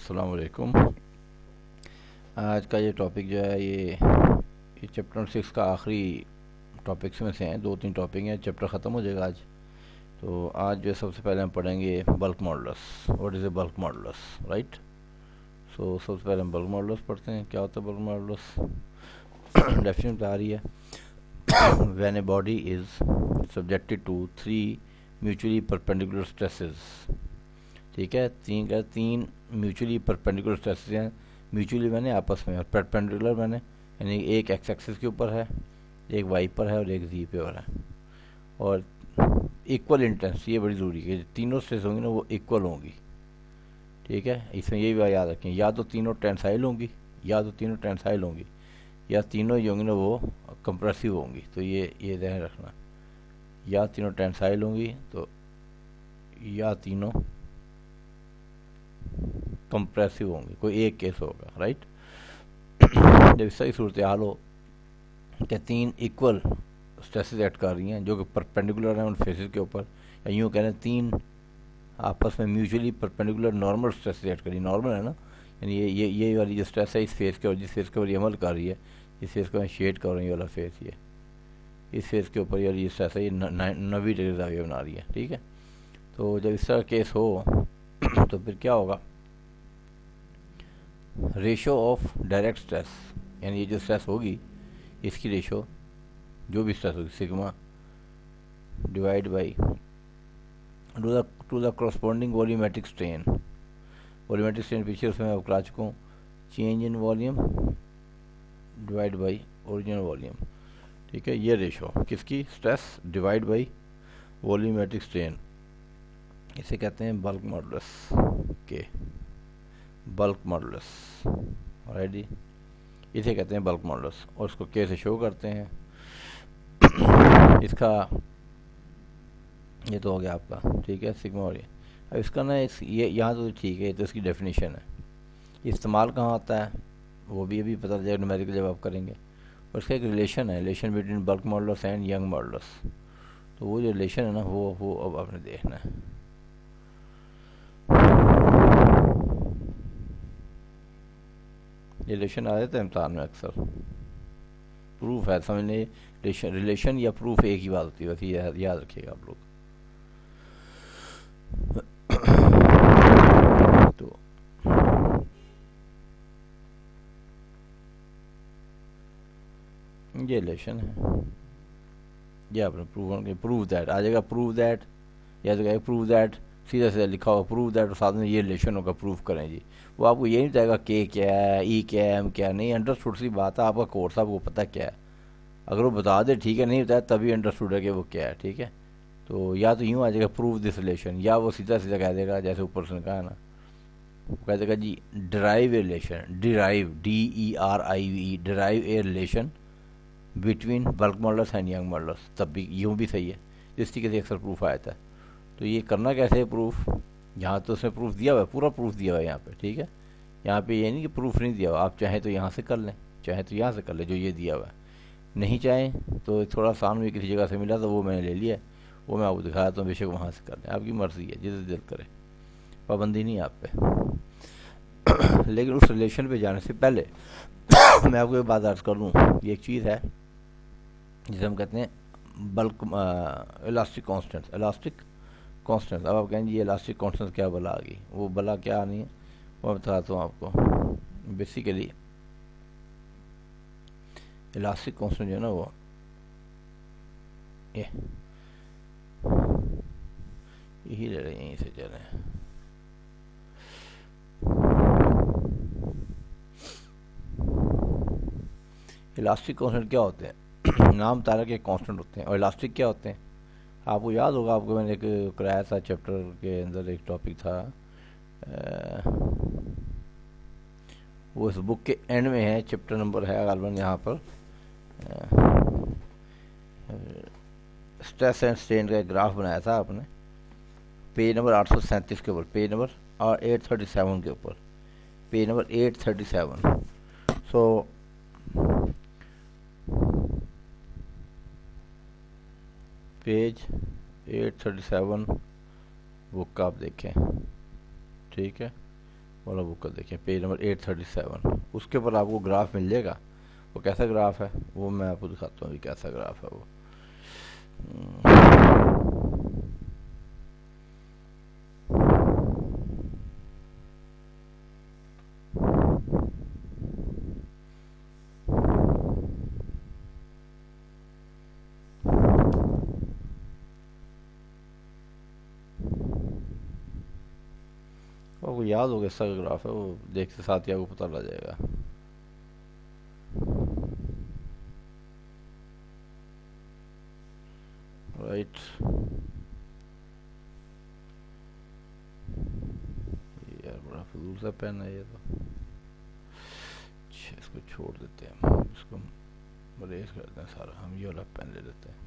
अस्सलाम वालेकुम। आज का ये टॉपिक जो है ये चैप्टर 6 का आखिरी टॉपिक्स में से हैं। 2-3 टॉपिक हैं, चैप्टर ख़त्म हो जाएगा आज। तो आज जो है सबसे पहले हम पढ़ेंगे bulk modulus. What is a bulk modulus, right. So सबसे पहले हम बल्क मॉडुलस पढ़ते हैं। क्या होता है बल्क मॉडुलस? डेफिनेशन बता रही है, when a body is subjected to 3 mutually perpendicular stresses. ठीक है, तीन म्यूचुअली परपेंडिकुलर स्ट्रेसेस हैं। म्यूचुअली मैंने आपस में, और परपेंडिकुलर मैंने यानी एक एक्स एक्सिस के ऊपर है, एक वाई पर है और एक जी पे और है। और इक्वल इंटेंस, ये बड़ी ज़रूरी है कि तीनों स्ट्रेस होंगी ना वो इक्वल होंगी। ठीक है, इसमें ये भी याद रखें, या तो तीनों टेंसाइल होंगी, या तीनों जो होंगी ना वो कंप्रेसिव होंगी। तो ये ध्यान रखना, या तीनों टेंसाइल होंगी तो या तीनों कंप्रेसिव होंगी, कोई एक केस होगा, राइट। जब इस तरह की सूरत हाल हो कि 3 इक्वल स्ट्रेसेस एक्ट कर रही हैं जो कि परपेंडिकुलर हैं उन फेसेस के ऊपर, या यूँ कह रहे हैं 3 आपस में mutually perpendicular normal stresses act कर रही है। नॉर्मल है ना, यानी ये वाली जो स्ट्रेस है इस फेस के, और जिस फेस के ऊपर ये अमल कर रही है, इस फेस को मैं शेड कर रही हूँ वाला फेस, ये इस फेस के ऊपर ये स्ट्रेस है, ये 90 डिग्री जाविया बना रही है। ठीक है, तो जब इस तरह केस हो तो फिर क्या होगा, रेशो ऑफ डायरेक्ट स्ट्रेस, यानी ये जो स्ट्रेस होगी इसकी रेशो, जो भी स्ट्रेस होगी, sigma divide by two the corresponding volumetric strain. Volumetric strain पीछे उसमें मैं बता चुका हूँ, change in volume divide by original volume. ठीक है, ये रेशो किसकी, stress divide by volumetric strain, इसे कहते हैं बल्क मॉडुलस के, बल्क मॉडुलस, राइट। इसे कहते हैं बल्क मॉडुलस, और उसको के से शो करते हैं। इसका ये तो हो गया आपका, ठीक है, सिग्मा। और ये अब इसका ना ये यहाँ तो ठीक है, ये तो इसकी डेफिनेशन है। इस्तेमाल कहाँ होता है वो भी अभी पता चलेगा न्यूमेरिकल जब आप करेंगे। और इसका एक रिलेशन है, relation between bulk modulus and Young modulus. तो वो जो रिलेशन है ना वो अब आपने देखना है। ये रिलेशन आ जाता है इम्तहान में अक्सर, प्रूफ है समझने। रिलेशन या प्रूफ एक ही बात होती है, बस ये याद रखिएगा आप लोग। तो ये रिलेशन है, ये आपने प्रूव दैट आ जाएगा, प्रूव दैट, या तो प्रूव दैट, सीधा सीधा लिखा होगा प्रूव दैट, और साथ में ये रिलेशन होगा, प्रूव करें जी। वो आपको ये नहीं बताएगा के क्या है, ई क्या है, एम क्या है, नहीं, अंडरस्टूड सी बात है, आपका कोर्स आपको पता क्या है। अगर वो बता दे ठीक है, नहीं बताया तभी अंडरस्टूड है कि वो क्या है। ठीक है, तो या तो यूँ आ जाएगा प्रूव दिस रिलेशन, या वो सीधा सीधा कह देगा जैसे ऊपर से कहा ना, वो कह देगा जी derive a relation, derive DERIVE, derive a relation between bulk modulus and Young modulus. तब भी यूँ भी सही है, जिस तरीके से अक्सर प्रूफ आया था। तो ये करना कैसे है प्रूफ, यहाँ तो उसने प्रूफ दिया हुआ है, पूरा प्रूफ दिया हुआ है यहाँ पे। ठीक है, यहाँ पे ये नहीं कि प्रूफ नहीं दिया हुआ, आप चाहें तो यहाँ से कर लें, चाहे तो यहाँ से कर लें जो ये दिया हुआ है, नहीं चाहें तो थोड़ा आसान हुई किसी जगह से मिला तो वो मैंने ले लिया, वो मैं आपको दिखाया तो बेशक वहाँ से कर लें, आपकी मर्ज़ी है, जिसे दिल करे, पाबंदी नहीं आप पे। लेकिन उस रिलेशन पे जाने से पहले मैं आपको एक बात अर्ज कर लूँ, ये एक चीज़ है जिसे हम कहते हैं बल्क इलास्टिक कांस्टेंट। अब आप कहेंगे ये इलास्टिक कांस्टेंट क्या बला आ गई, वो बला क्या आनी है वो मैं बताता हूँ आपको। बेसिकली इलास्टिक कांस्टेंट जो है ना वो ये यही ले रहे हैं, यहीं से चले। इलास्टिक कांस्टेंट क्या होते हैं? नाम तारा के कांस्टेंट होते हैं, और इलास्टिक क्या होते हैं आपको याद होगा, आपको मैंने एक कराया था चैप्टर के अंदर, एक टॉपिक था वो इस बुक के एंड में है, चैप्टर नंबर है गालबन यहाँ पर, स्ट्रेस एंड स्ट्रेन का एक ग्राफ बनाया था आपने, पेज नंबर 837 के ऊपर, पेज नंबर और 837 के ऊपर, page number 837। So page 837 book का आप देखें, ठीक है, वाला बुक का देखिए पेज नंबर 837, उसके ऊपर आपको ग्राफ मिल जाएगा। वो कैसा ग्राफ है वो मैं आपको दिखाता हूँ, कैसा ग्राफ है वो। आपको याद होगा इसका ग्राफ है वो, देखते साथ ही आपको पता लग जाएगा। राइट, यार बड़ा फजूल सा पेन है ये तो। अच्छा, इसको छोड़ देते हैं, इसको रेस करते हैं सारा, हम ये वाला पेन ले लेते हैं।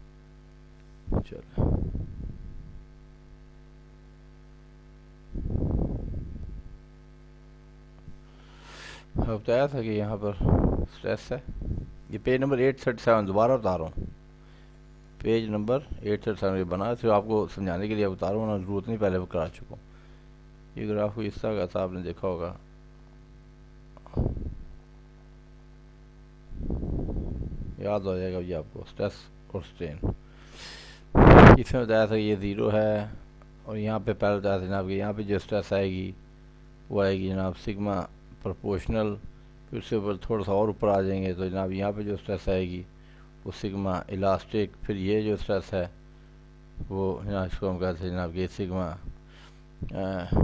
चलो, बताया था कि यहाँ पर स्ट्रेस है। ये पेज नंबर 837, दोबारा बता रहा हूँ, पेज नंबर 837 ये बना सिर्फ आपको समझाने के लिए बता रहा हूँ ना, जरूरत नहीं, पहले वो करा चुका हूँ। ये ग्राफ को इस तरह का था, आपने देखा होगा, याद हो जाएगा ये आपको, स्ट्रेस और स्ट्रेन। इसमें बताया था ये ज़ीरो है, और यहाँ पे पहले बताया था जनाब कि यहाँ पे जो स्ट्रेस आएगी वो आएगी जनाब सिग्मा प्रोपोर्शनल। फिर उससे ऊपर थोड़ा सा और ऊपर आ जाएंगे तो जनाब यहाँ पे जो स्ट्रेस आएगी वो सिग्मा इलास्टिक। फिर ये जो स्ट्रेस है वो यहाँ इसको हम कहते हैं जनाब कि सिग्मा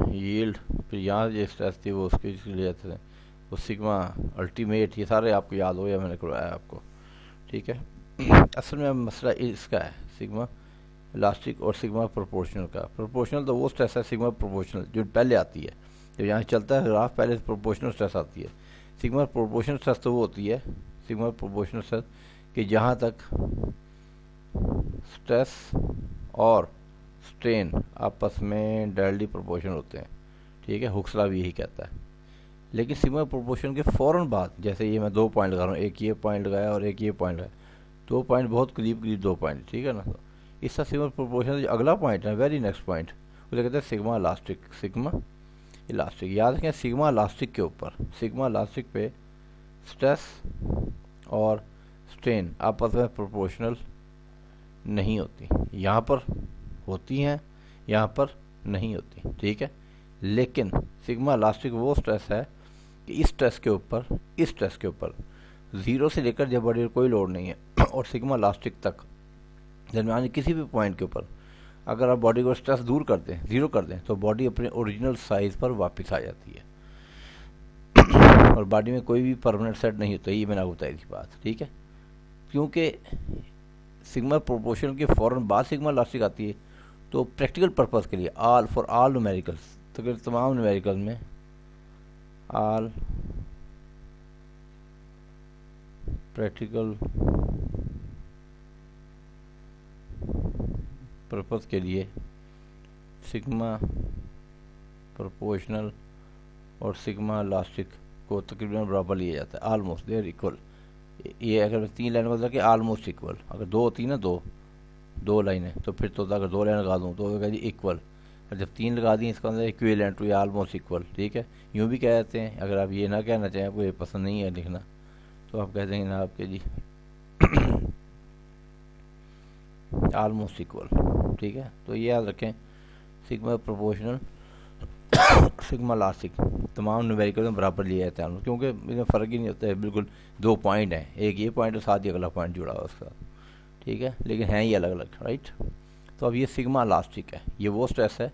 यील्ड। फिर यहाँ जो स्ट्रेस थी वो उसके लिए जाते थे वो सिग्मा अल्टीमेट। ये सारे आपको याद हो या मैंने करवाया आपको, ठीक है। असल में मसला इसका है सिग्मा इलास्टिक और सिग्मा प्रोपोर्शनल का। प्रोपोर्शनल तो वो स्ट्रेस है सिग्मा प्रोपोर्शनल जो पहले आती है, जब यहाँ चलता है ग्राफ पहले प्रोपोर्शनल स्ट्रेस आती है। सिग्मा प्रोपोर्शनल स्ट्रेस तो वो होती है सिग्मा प्रोपोर्शनल स्ट्रेस कि जहाँ तक स्ट्रेस और स्ट्रेन आपस में डायरेक्टली प्रोपोर्शनल होते हैं, ठीक है। हुक्सला भी यही कहता है। लेकिन सिग्मा प्रोपोर्शन के फ़ौरन बाद, जैसे ये मैं 2 पॉइंट लगा रहा हूँ, एक ये पॉइंट लगाया और एक ये पॉइंट लगाया, 2 पॉइंट बहुत करीब करीब 2 पॉइंट, ठीक है ना। तो इसका सिग्मा प्रोपोर्शन जो अगला पॉइंट है, वेरी नेक्स्ट पॉइंट, उसे कहते हैं सिग्मा इलास्टिक। सिग्मा इलास्टिक याद रखें, सिग्मा इलास्टिक के ऊपर, सिग्मा इलास्टिक पे स्ट्रेस और स्ट्रेन आपस में प्रोपोर्शनल नहीं होती। यहाँ पर होती हैं, यहाँ पर नहीं होती, ठीक है। लेकिन सिग्मा इलास्टिक वो स्ट्रेस है कि इस स्ट्रेस के ऊपर, इस स्ट्रेस के ऊपर ज़ीरो से लेकर जब बॉडी कोई लोड नहीं है और सिग्मा इलास्टिक तक दरमियान किसी भी पॉइंट के ऊपर अगर आप बॉडी को स्ट्रेस दूर कर दें, ज़ीरो कर दें, तो बॉडी अपने ओरिजिनल साइज़ पर वापस आ जाती है और बॉडी में कोई भी परमानेंट सेट नहीं होता। ये मैंने आपको बताई थी बात, ठीक है। क्योंकि सिग्मा प्रोपोर्शन के फ़ौरन बाद सिग्मा इलास्टिक आती है, तो प्रैक्टिकल पर्पज़ के लिए फॉर ऑल न्यूमेरिकल्स, तो तमाम न्यूमेरिकल में ऑल प्रैक्टिकल पर्पज़ के लिए सिग्मा प्रोपोर्शनल और सिग्मा इलास्टिक को तकरीबन बराबर लिया जाता है, आलमोस्ट देयर इक्वल। ये अगर 3 लाइन मतलब कि आलमोस्ट इक्वल, अगर 2 होती ना, दो लाइनें, तो फिर तो अगर 2 लाइन लगा दूँ तो कह जी इक्वल, और जब 3 लगा दी इसका मतलब इक्विवेलेंट या आलमोस्ट इक्वल, ठीक है। यूँ भी कह देते हैं, अगर आप ये ना कहना चाहें, आपको ये पसंद नहीं है लिखना, तो आप कह देंगे ना आपके जी आलमोस्ट इक्वल, ठीक है। तो ये याद रखें, सिग्मा प्रोपोर्शनल सिग्मा इलास्टिक तमाम न्यूमेरिकल में बराबर लिया जाता है, क्योंकि इसमें फ़र्क ही नहीं होता है, बिल्कुल 2 पॉइंट हैं, एक ये पॉइंट और साथ ही अगला पॉइंट जुड़ा हुआ उसका, ठीक है, लेकिन हैं ये अलग अलग, राइट। तो अब ये सिग्मा इलास्टिक है, ये वो स्ट्रेस है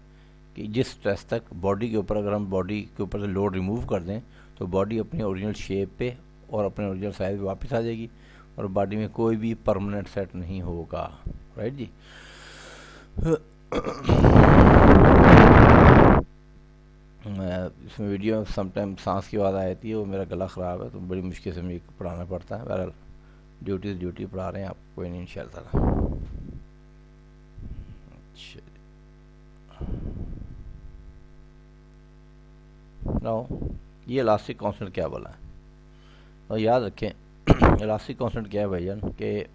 कि जिस स्ट्रेस तक बॉडी के ऊपर, अगर हम बॉडी के ऊपर से लोड रिमूव कर दें तो बॉडी अपनी ओरिजिनल शेप पे और अपने ओरिजिनल साइज पे वापस आ जाएगी और बॉडी में कोई भी परमानेंट सेट नहीं होगा, राइट जी। इसमें वीडियो समटाइम सांस की आवाज़ आती है, वो मेरा गला ख़राब है तो बड़ी मुश्किल से मुझे पढ़ाना पड़ता है। बहरहाल ड्यूटी से ड्यूटी पढ़ा रहे हैं आप, कोई नहीं इंशाल्लाह। अच्छा, नाउ ये इलास्टिक कांस्टेंट क्या बोला है, और याद रखें इलास्टिक कांस्टेंट क्या है भाईजान कि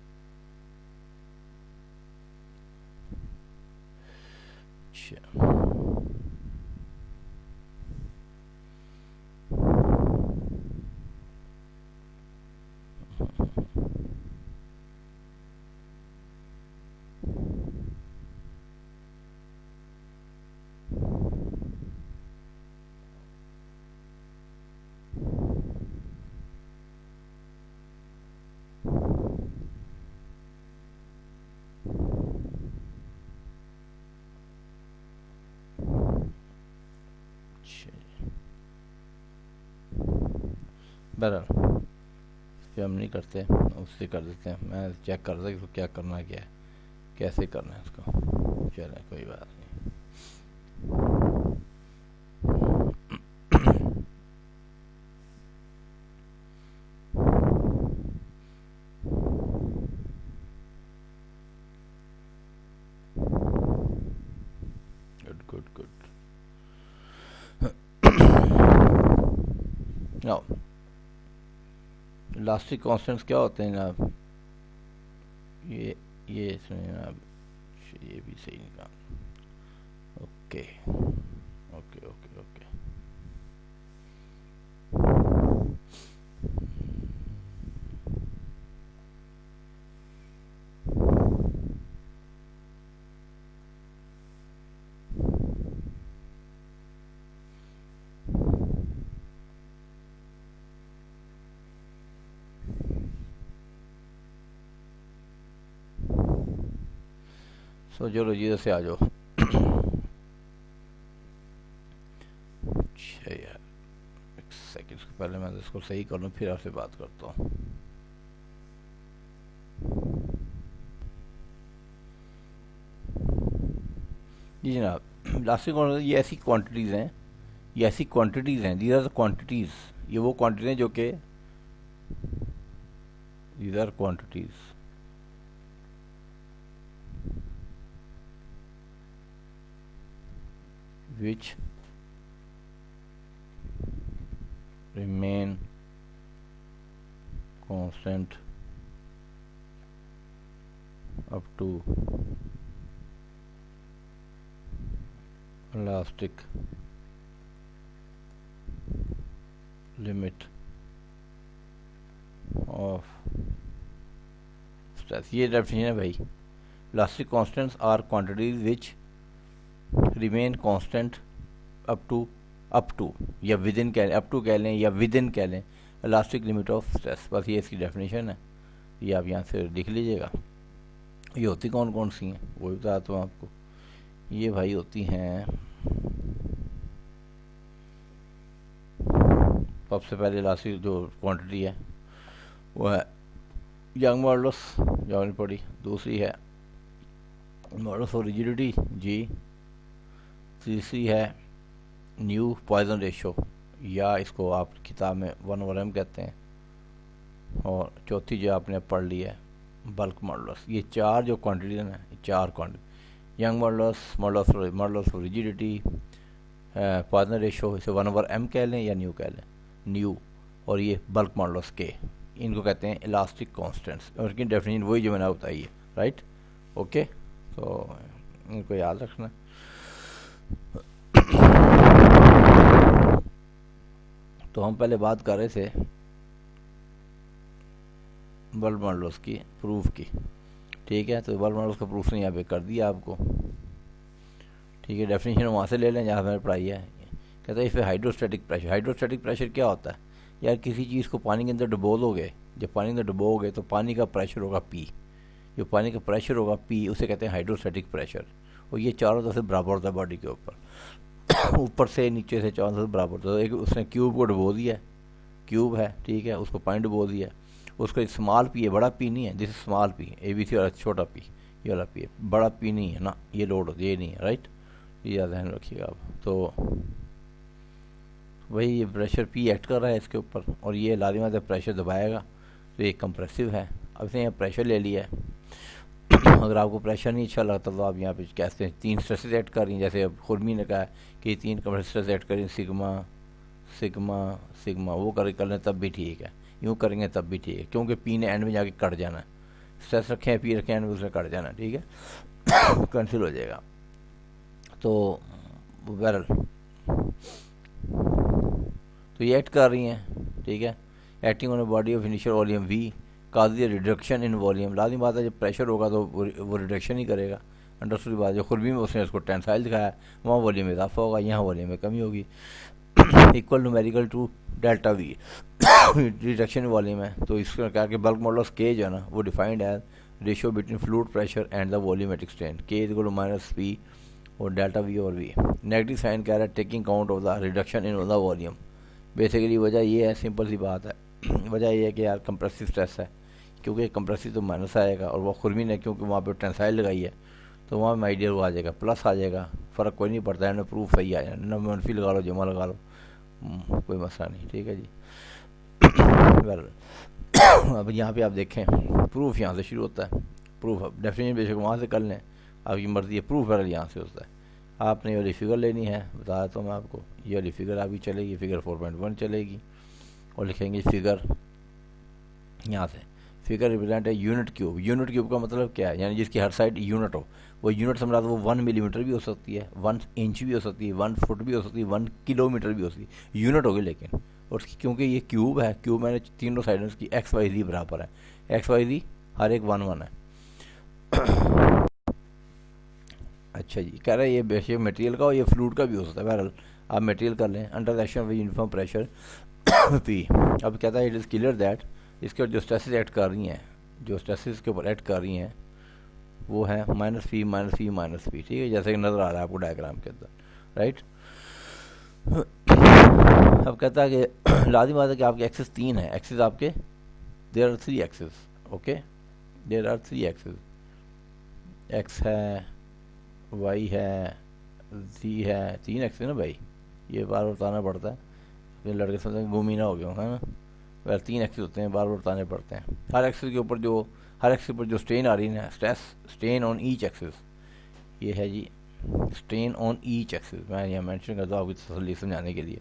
बहरहाल इस पर हम नहीं करते, उससे कर देते हैं। मैं चेक कर रहा था कि इसको क्या करना क्या है, कैसे करना है इसको। चले कोई बात नहीं। Good good good. Now elastic constants क्या होते हैं जनाब? ये सुनिए जनाब, ये भी सही निकाल। Okay okay okay okay. So चलो जी से आ जाओ। अच्छा यार एक सेकंड, पहले मैं इसको सही कर लूँ फिर आपसे बात करता हूँ। जी जनाब, इलास्टिक ये ऐसी क्वांटिटीज़ हैं, ये ऐसी क्वांटिटीज़ हैं, दीज आर द क्वांटिटीज़, ये वो क्वांटिटी हैं जो कि these are quantities which remain constant up to elastic limit of stress। ये डेफिनेशन है भाई। Elastic constants are quantities which remain constant up to या विद इन कह लें, अप टू कह लें या विद इन कह लें, इलास्टिक लिमिट ऑफ स्ट्रेस। बस ये इसकी डेफिनेशन है, ये आप यहाँ से लिख लीजिएगा। ये होती कौन कौन सी हैं वो भी बताता हूँ आपको। ये भाई होती हैं, सबसे पहले इलास्टिक जो क्वांटिटी है वो है यंग मॉडुलस, जो पड़ी। दूसरी है मॉडुलस ऑफ रिजिडिटी जी। तीसरी है न्यू पॉइजन रेशो, या इसको आप किताब में 1/m कहते हैं। और चौथी जो आपने पढ़ ली है बल्क मॉडुलस। ये चार जो क्वांटिटी है ना, चार quantity, young modulus, modulus of rigidity, Poisson ratio, इसे 1/m कह लें या न्यू कह लें, न्यू, और ये बल्क मॉडुलस के, इनको कहते हैं इलास्टिक कांस्टेंट्स। और इनकी डेफिनेशन वही जो मैंने बताई है, राइट। ओके, तो इनको याद रखना। तो हम पहले बात कर रहे थे बल्क मॉडुलस की प्रूफ की, ठीक है। तो बल्क मॉडुलस का प्रूफ ने यहाँ पे कर दिया आपको, ठीक है। डेफिनेशन वहाँ से ले लें जहाँ मैंने पढ़ाई है। कहता है if hydrostatic pressure, hydrostatic pressure क्या होता है यार? किसी चीज़ को पानी के अंदर डुबोलोगे, जब पानी के अंदर डुबोगे तो पानी का प्रेशर होगा P, जो पानी का प्रेशर होगा P उसे कहते हैं हाइड्रोस्टैटिक प्रेशर। और ये चारों तरफ से बराबर होता है बॉडी के ऊपर, ऊपर से नीचे से चारों तरफ बराबर होता है। एक उसने क्यूब को डुबो दिया, क्यूब है, ठीक है, उसको पानी डुबो दिया, उसका स्मॉल P है, बड़ा P नहीं है। दिस स्मॉल P, ABC वाला छोटा P, ये वाला P है, बड़ा P नहीं है ना, ये लोड होती है, ये नहीं है, राइट। ये ध्यान रखिएगा आप। तो वही ये प्रेशर P एक्ट कर रहा है इसके ऊपर, और ये लाजिम से प्रेशर दबाएगा, तो ये कंप्रेसिव है। अब इसने यहाँ प्रेशर ले लिया है। अगर आपको प्रेशर नहीं अच्छा लगता तो आप यहाँ पे कहते हैं 3 स्ट्रेसेस ऐड कर रही हैं, जैसे अब खुरमी ने कहा है कि 3 स्ट्रेस ऐड करें, सिग्मा सिग्मा सिग्मा, वो कर लें तब भी ठीक है, यूँ करेंगे तब भी ठीक है, क्योंकि P ने एंड में जाके कट जाना है। स्ट्रेस रखे हैं, P रखे एंड में उसने कट जाना है, ठीक है, कैंसिल हो जाएगा। तो बहरहाल तो ये एक्ट कर रही हैं, ठीक है। Acting on body of initial volume V cause reduction in volume. लाजिम बात है जब प्रेशर होगा तो वो रिडक्शन ही करेगा। अंडरस्टूड बात। जो खुरबी में उसने उसको टेंसाइल दिखाया, वहाँ वॉल्यूम में इजाफा होगा, यहाँ वॉल्यूम में कमी होगी। Equal numerical to delta V reduction volume है। तो इसका क्या कि बल्क मॉडुलस K जो है ना, वो defined as ratio between fluid pressure and the volumetric strain, K equal to -P और डेल्टा V और V। नेगेटिव साइन कह रहा है taking count of the reduction in the volume. Basically वजह ये है, सिंपल सी बात है, वजह ये है कि यार कंप्रेसिव स्ट्रेस है, क्योंकि कंप्रेसिव तो माइनस आएगा, और वो खुरमी ने क्योंकि वहाँ पे टेंसाइल लगाई है तो वहाँ में आइडियल वो आ जाएगा, प्लस आ जाएगा, फ़र्क कोई नहीं पड़ता है, ना प्रूफ सही आया ना मनफी लगा लो जमा लगा लो, कोई मसला नहीं, ठीक है जी। वेल अब यहाँ पे आप देखें प्रूफ यहाँ से शुरू होता है, प्रूफ अब डेफिनेशन बेशक वहाँ से कर लें, आपकी मर्ज़ी है, प्रूफ वगैरह यहाँ से होता है। आपने ये वाली फ़िगर लेनी है, बताया तो मैं आपको, ये वाली फ़िगर आपकी चलेगी, फ़िगर 4.1 चलेगी, और लिखेंगे फ़िगर, यहाँ से फिगर रिप्रेजेंट है यूनिट क्यूब। यूनिट क्यूब का मतलब क्या है, यानी जिसकी हर साइड यूनिट हो। वो यूनिट समझा तो वो 1 मिलीमीटर भी हो सकती है, 1 इंच भी हो सकती है, 1 फुट भी हो सकती है, 1 किलोमीटर भी हो सकती है, यूनिट होगी। लेकिन और क्योंकि ये क्यूब है, क्यूब मैंने तीनों साइड की एक्स वाई जी बराबर है, एक्स वाई जी हर एक 1 1 है। अच्छा जी, कह रहे हैं ये बेशक मटेरियल का और ये फ्लूइड का भी हो सकता है। बहरहाल आप मटेरियल कर लें, under action of uniform pressure P. अब कहता है इट इज़ क्लियर दैट, इसके ऊपर जो स्ट्रेसेस ऐड कर रही हैं, जो स्ट्रेसेस के ऊपर ऐड कर रही हैं वो है minus P minus P minus P, ठीक है, जैसे कि नज़र आ रहा है आपको डायग्राम के अंदर, राइट। अब कहता है कि लाजिम बात है कि आपके एक्सेस 3 है, एक्सेस आपके there are 3 axes, okay, there are 3 axes, X है, वाई है, जी है, 3 एक्सेस ना भाई, ये बार बार बताना पड़ता है, ये लड़के समझे गुम ना हो गए है ना। वह 3 एक्सेस होते हैं, बार बार बताने पड़ते हैं। हर एक्सेस के ऊपर जो, हर एक्सेस पर जो स्ट्रेन आ रही है ना, stress strain on each axes, ये है Z strain on each axes. मैं यहाँ मेंशन करता हूँ आपकी तसल्ली समझाने के लिए,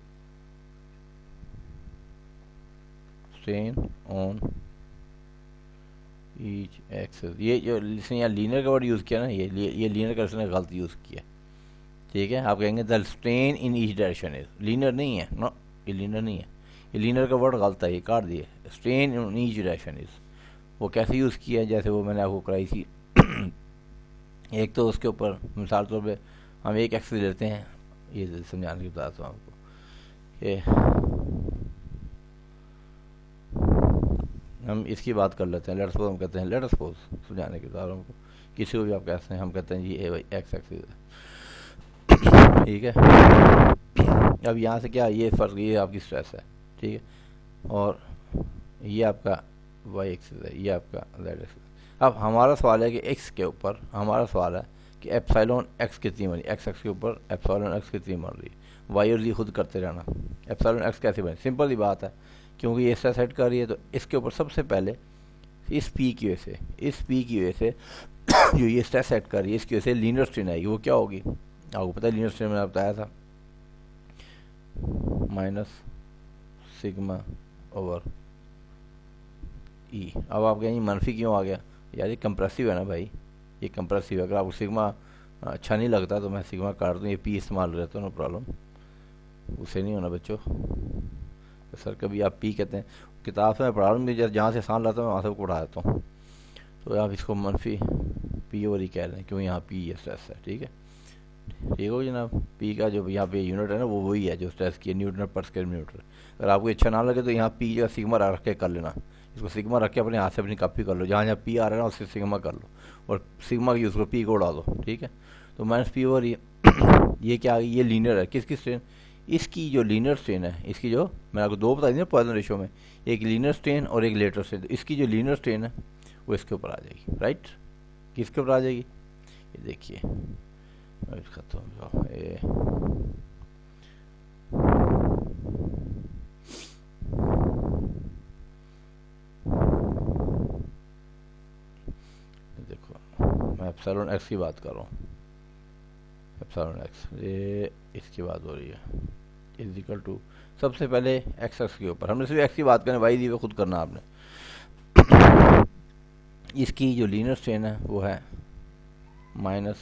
स्ट्रेन ऑन ईच एक्सेस। ये जो इसने यहाँ लीनियर का वर्ड यूज़ किया ना, ये लीनियर का इसने गलत यूज़ किया, ठीक है। आप कहेंगे the strain in each direction is, linear नहीं है, नो ये लीनियर नहीं है, ये लीनियर का वर्ड गलत है, ये काट दिए। Strain in each direction is वो कैसे यूज़ किया है, जैसे वो मैंने आपको कराई थी। एक तो उसके ऊपर मिसाल तौर पे हम एक एक्सेस लेते हैं, ये समझाने की बताता हूँ आपको कि हम इसकी बात कर लेते हैं। लेट सपोज हम कहते हैं, लेट सपोज समझाने की बता रहा हूँ, किसी को भी आप कहते हैं, हम कहते हैं जी ए भाई एक्स एक्सेस है, ठीक है। अब यहाँ से क्या, ये फ़र्क, ये आपकी स्ट्रेस है, ठीक है, और ये आपका वाई एक्सेस है, ये आपका जेड एक्सेस। अब हमारा सवाल है कि एक्स के ऊपर, हमारा सवाल है कि एप्सिलॉन एक्स कितनी बनी, एक्स एक्स के ऊपर एप्सिलॉन एक्स कितनी बन रही है, वाई और जी खुद करते रहना। एप्सिलॉन एक्स कैसे बनी, सिंपल ही बात है, क्योंकि ये स्ट्रेस सेट कर रही है तो इसके ऊपर सबसे पहले इस पी की वजह से, इस पी की वजह से जो ये स्ट्रेस सेट कर रही है इसकी वजह से लीनियर स्ट्रेन आएगी। वो क्या होगी आपको पता है, लीनियर स्ट्रेन मैंने बताया था, माइनस सिग्मा ओवर ई। अब आप कहेंगे मनफी क्यों आ गया, यार ये कंप्रेसिव है ना भाई, ये कंप्रेसिव है। अगर आपको सिग्मा अच्छा नहीं लगता तो मैं सिग्मा काट दूँ, ये पी इस्तेमाल रहता है, नो प्रॉब्लम, उससे नहीं होना बच्चों। तो सर कभी आप पी कहते हैं, किताब से मैं पढ़ा रहा हूँ, जहाँ से आसान लाता हूँ मैं वहाँ से पढ़ा देता हूँ, तो आप इसको मनफी पी ओवर ही कह रहे हैं, क्यों यहाँ पी है, स्ट्रेस है, ठीक है, ठीक हो जनाब। पी का जो यहाँ पे यूनिट है ना वो वही है जो स्ट्रेस की है, न्यूटन पर स्क्वायर मीटर। अगर आपको अच्छा ना लगे तो यहाँ पी जो सिग्मा रख के कर लेना, इसको सिग्मा रख के अपने हाथ से अपनी कॉपी कर लो, जहाँ जहाँ पी आ रहा है ना उससे सिग्मा कर लो, और सिग्मा की उसको पी को उड़ा दो, ठीक है। तो माइनस पी ओवर ये क्या आ गई, ये लीनियर है, किसकी स्ट्रेन, इसकी जो लीनियर स्ट्रेन है, इसकी जो मैंने आपको दो बता दी ना पॉइजन रेशियो में, एक लीनियर स्ट्रेन और एक लेटर स्ट्रेन, इसकी जो लीनियर स्ट्रेन है वो इसके ऊपर आ जाएगी, राइट, किसके ऊपर आ जाएगी, ये देखिए खत्म हो जाओ, देखो मैं एप्सिलॉन एक्स की बात कर रहा हूँ, एप्सिलॉन एक्स ये इसकी बात हो रही है, इज इक्वल टू सबसे पहले एक्स एक्स के ऊपर, हमने सिर्फ एक्स की बात करें, वाई दी खुद करना आपने। इसकी जो लीनियर स्ट्रेन है वो है माइनस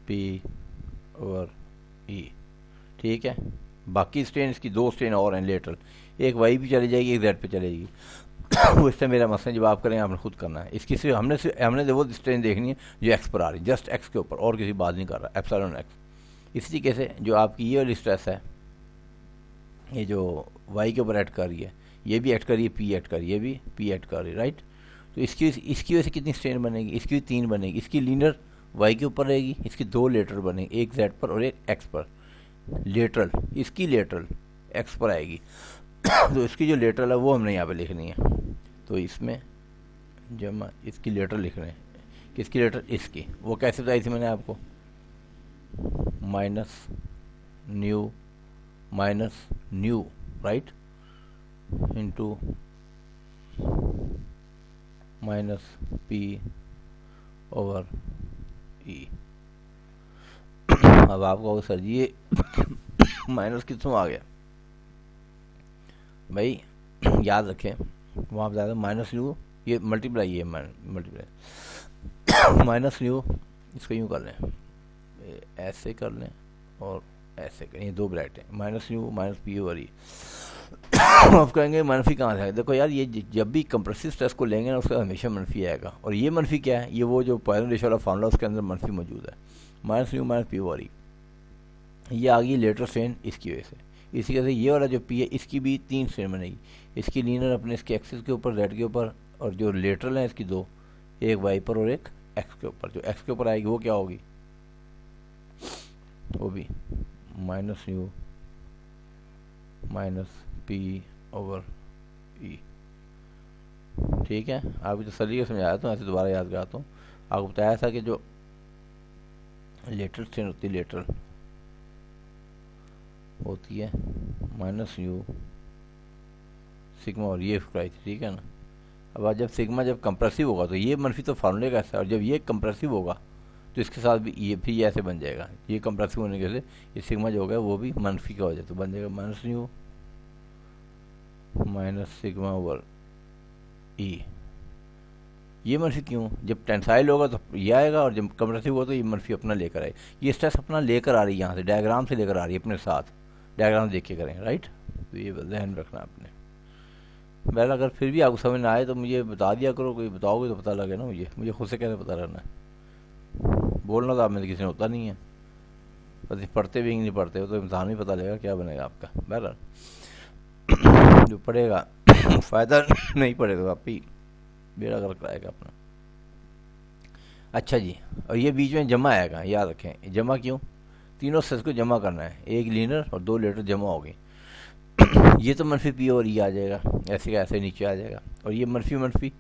पी ओवर ई, ठीक है। बाकी स्ट्रेन इसकी दो स्ट्रेन और हैं लेटरल, एक वाई भी चली जाएगी, एक जेड पे चलेगी। वो इससे मेरा मसला जवाब करें आपने खुद करना है। इसकी सिर्फ हमने वो स्ट्रेन देखनी है जो एक्स पर आ रही है, जस्ट एक्स के ऊपर, और किसी बात नहीं कर रहा, एप्सिलॉन एक्स। इसी तरीके से जो आपकी ये वाली स्ट्रेस है, ये जो वाई के ऊपर ऐड कर रही है, ये भी ऐड कर रही है, पी ऐड कर रही है, ये भी पी ऐड कर रही है, राइट। तो इसकी वजह से कितनी स्ट्रेन बनेगी, इसकी 3 बनेगी। इसकी लीनियर वाई के ऊपर रहेगी, इसकी 2 लेटरल बनेगी, एक जेड पर और एक एक्स पर, लेटरल, इसकी लेटरल एक्स पर आएगी। तो इसकी जो लेटरल है वो हमने यहाँ पे लिखनी है। तो इसमें जमा इसकी लेटर लिख रहे हैं, किसकी लेटर, इसकी। वो कैसे बताई थी मैंने आपको, minus nu right into minus p over E. अब आपको सर जी ये माइनस कितों आ गया भाई, याद रखें वहाँ पर ज़्यादा माइनस न्यू, ये मल्टीप्लाई है, मल्टीप्लाई माइनस न्यू, इसको यूँ कर लें, ऐसे कर लें और ऐसे करें, ये दो ब्रैकेट हैं, minus nu minus p over E. आप कहेंगे मनफी कहाँ से आएगा, देखो यार ये जब भी कंप्रेसिव स्ट्रेस को लेंगे ना उसका हमेशा मनफी आएगा। और ये मनफी क्या है, ये वो जो पॉइजन रेशियो वाला फार्मूला उसके अंदर मनफी मौजूद है, minus nu minus p over E. ये आ गई लेटर स्ट्रेन इसकी वजह से। इसी वजह से ये वाला जो पी है इसकी भी 3 स्ट्रेन बनेगी, इसकी लीनियर अपने इसके एक्सिस के ऊपर जेड के ऊपर, और जो लेटरल है इसकी 2, एक वाई पर और एक एक्स के ऊपर। जो एक्स के ऊपर आएगी वो क्या होगी, वो भी minus nu minus p over E. ठीक है, आपको तसल्ली से समझाया था, ऐसे दोबारा याद कराता हूँ। आपको बताया था कि जो लेटरल स्ट्रेन होती है, लेटरल होती है माइनस न्यू सिग्मा और ये कराई थी, ठीक है ना। अब आज जब सिग्मा जब कंप्रेसिव होगा तो ये मनफी तो फार्मूले का ऐसा है, और जब ये कंप्रेसिव होगा तो इसके साथ भी ये फिर ऐसे बन जाएगा, ये कंप्रेसिव होने के से ये सिग्मा जो होगा वो भी मनफी का हो जाए, तो बन जाएगा minus nu minus sigma over E. ये मनफी क्यों, जब टेंसाइल होगा तो ये आएगा, और जब कंप्रेसिव होगा तो ये मनफी अपना लेकर आए। ये स्ट्रेस अपना लेकर आ रही है, यहाँ से डायग्राम से लेकर आ रही है अपने साथ, डायग्राम देख के करें, राइट। तो ये ध्यान रखना आपने। बहर अगर फिर भी आपको समझ ना आए तो मुझे बता दिया करो, कोई बताओगे तो पता लगे ना मुझे खुद से कैसे पता रहना है, बोलना तो आप में किसी ने होता नहीं है, बस पढ़ते भी नहीं पढ़ते हो तो इम्तहान भी पता लगेगा क्या बनेगा आपका। बहर जो पढ़ेगा फ़ायदा नहीं पड़ेगा तो आप ही बेड़ा गर्क कराएगा अपना। अच्छा जी, और ये बीच में जमा आएगा, याद रखें जमा क्यों, तीनों सेस को जमा करना है, एक लीनर और 2 लेटर जमा हो गई। ये तो मनफी पी और ई आ जाएगा, ऐसे का ऐसे नीचे आ जाएगा, और ये मनफी मनफी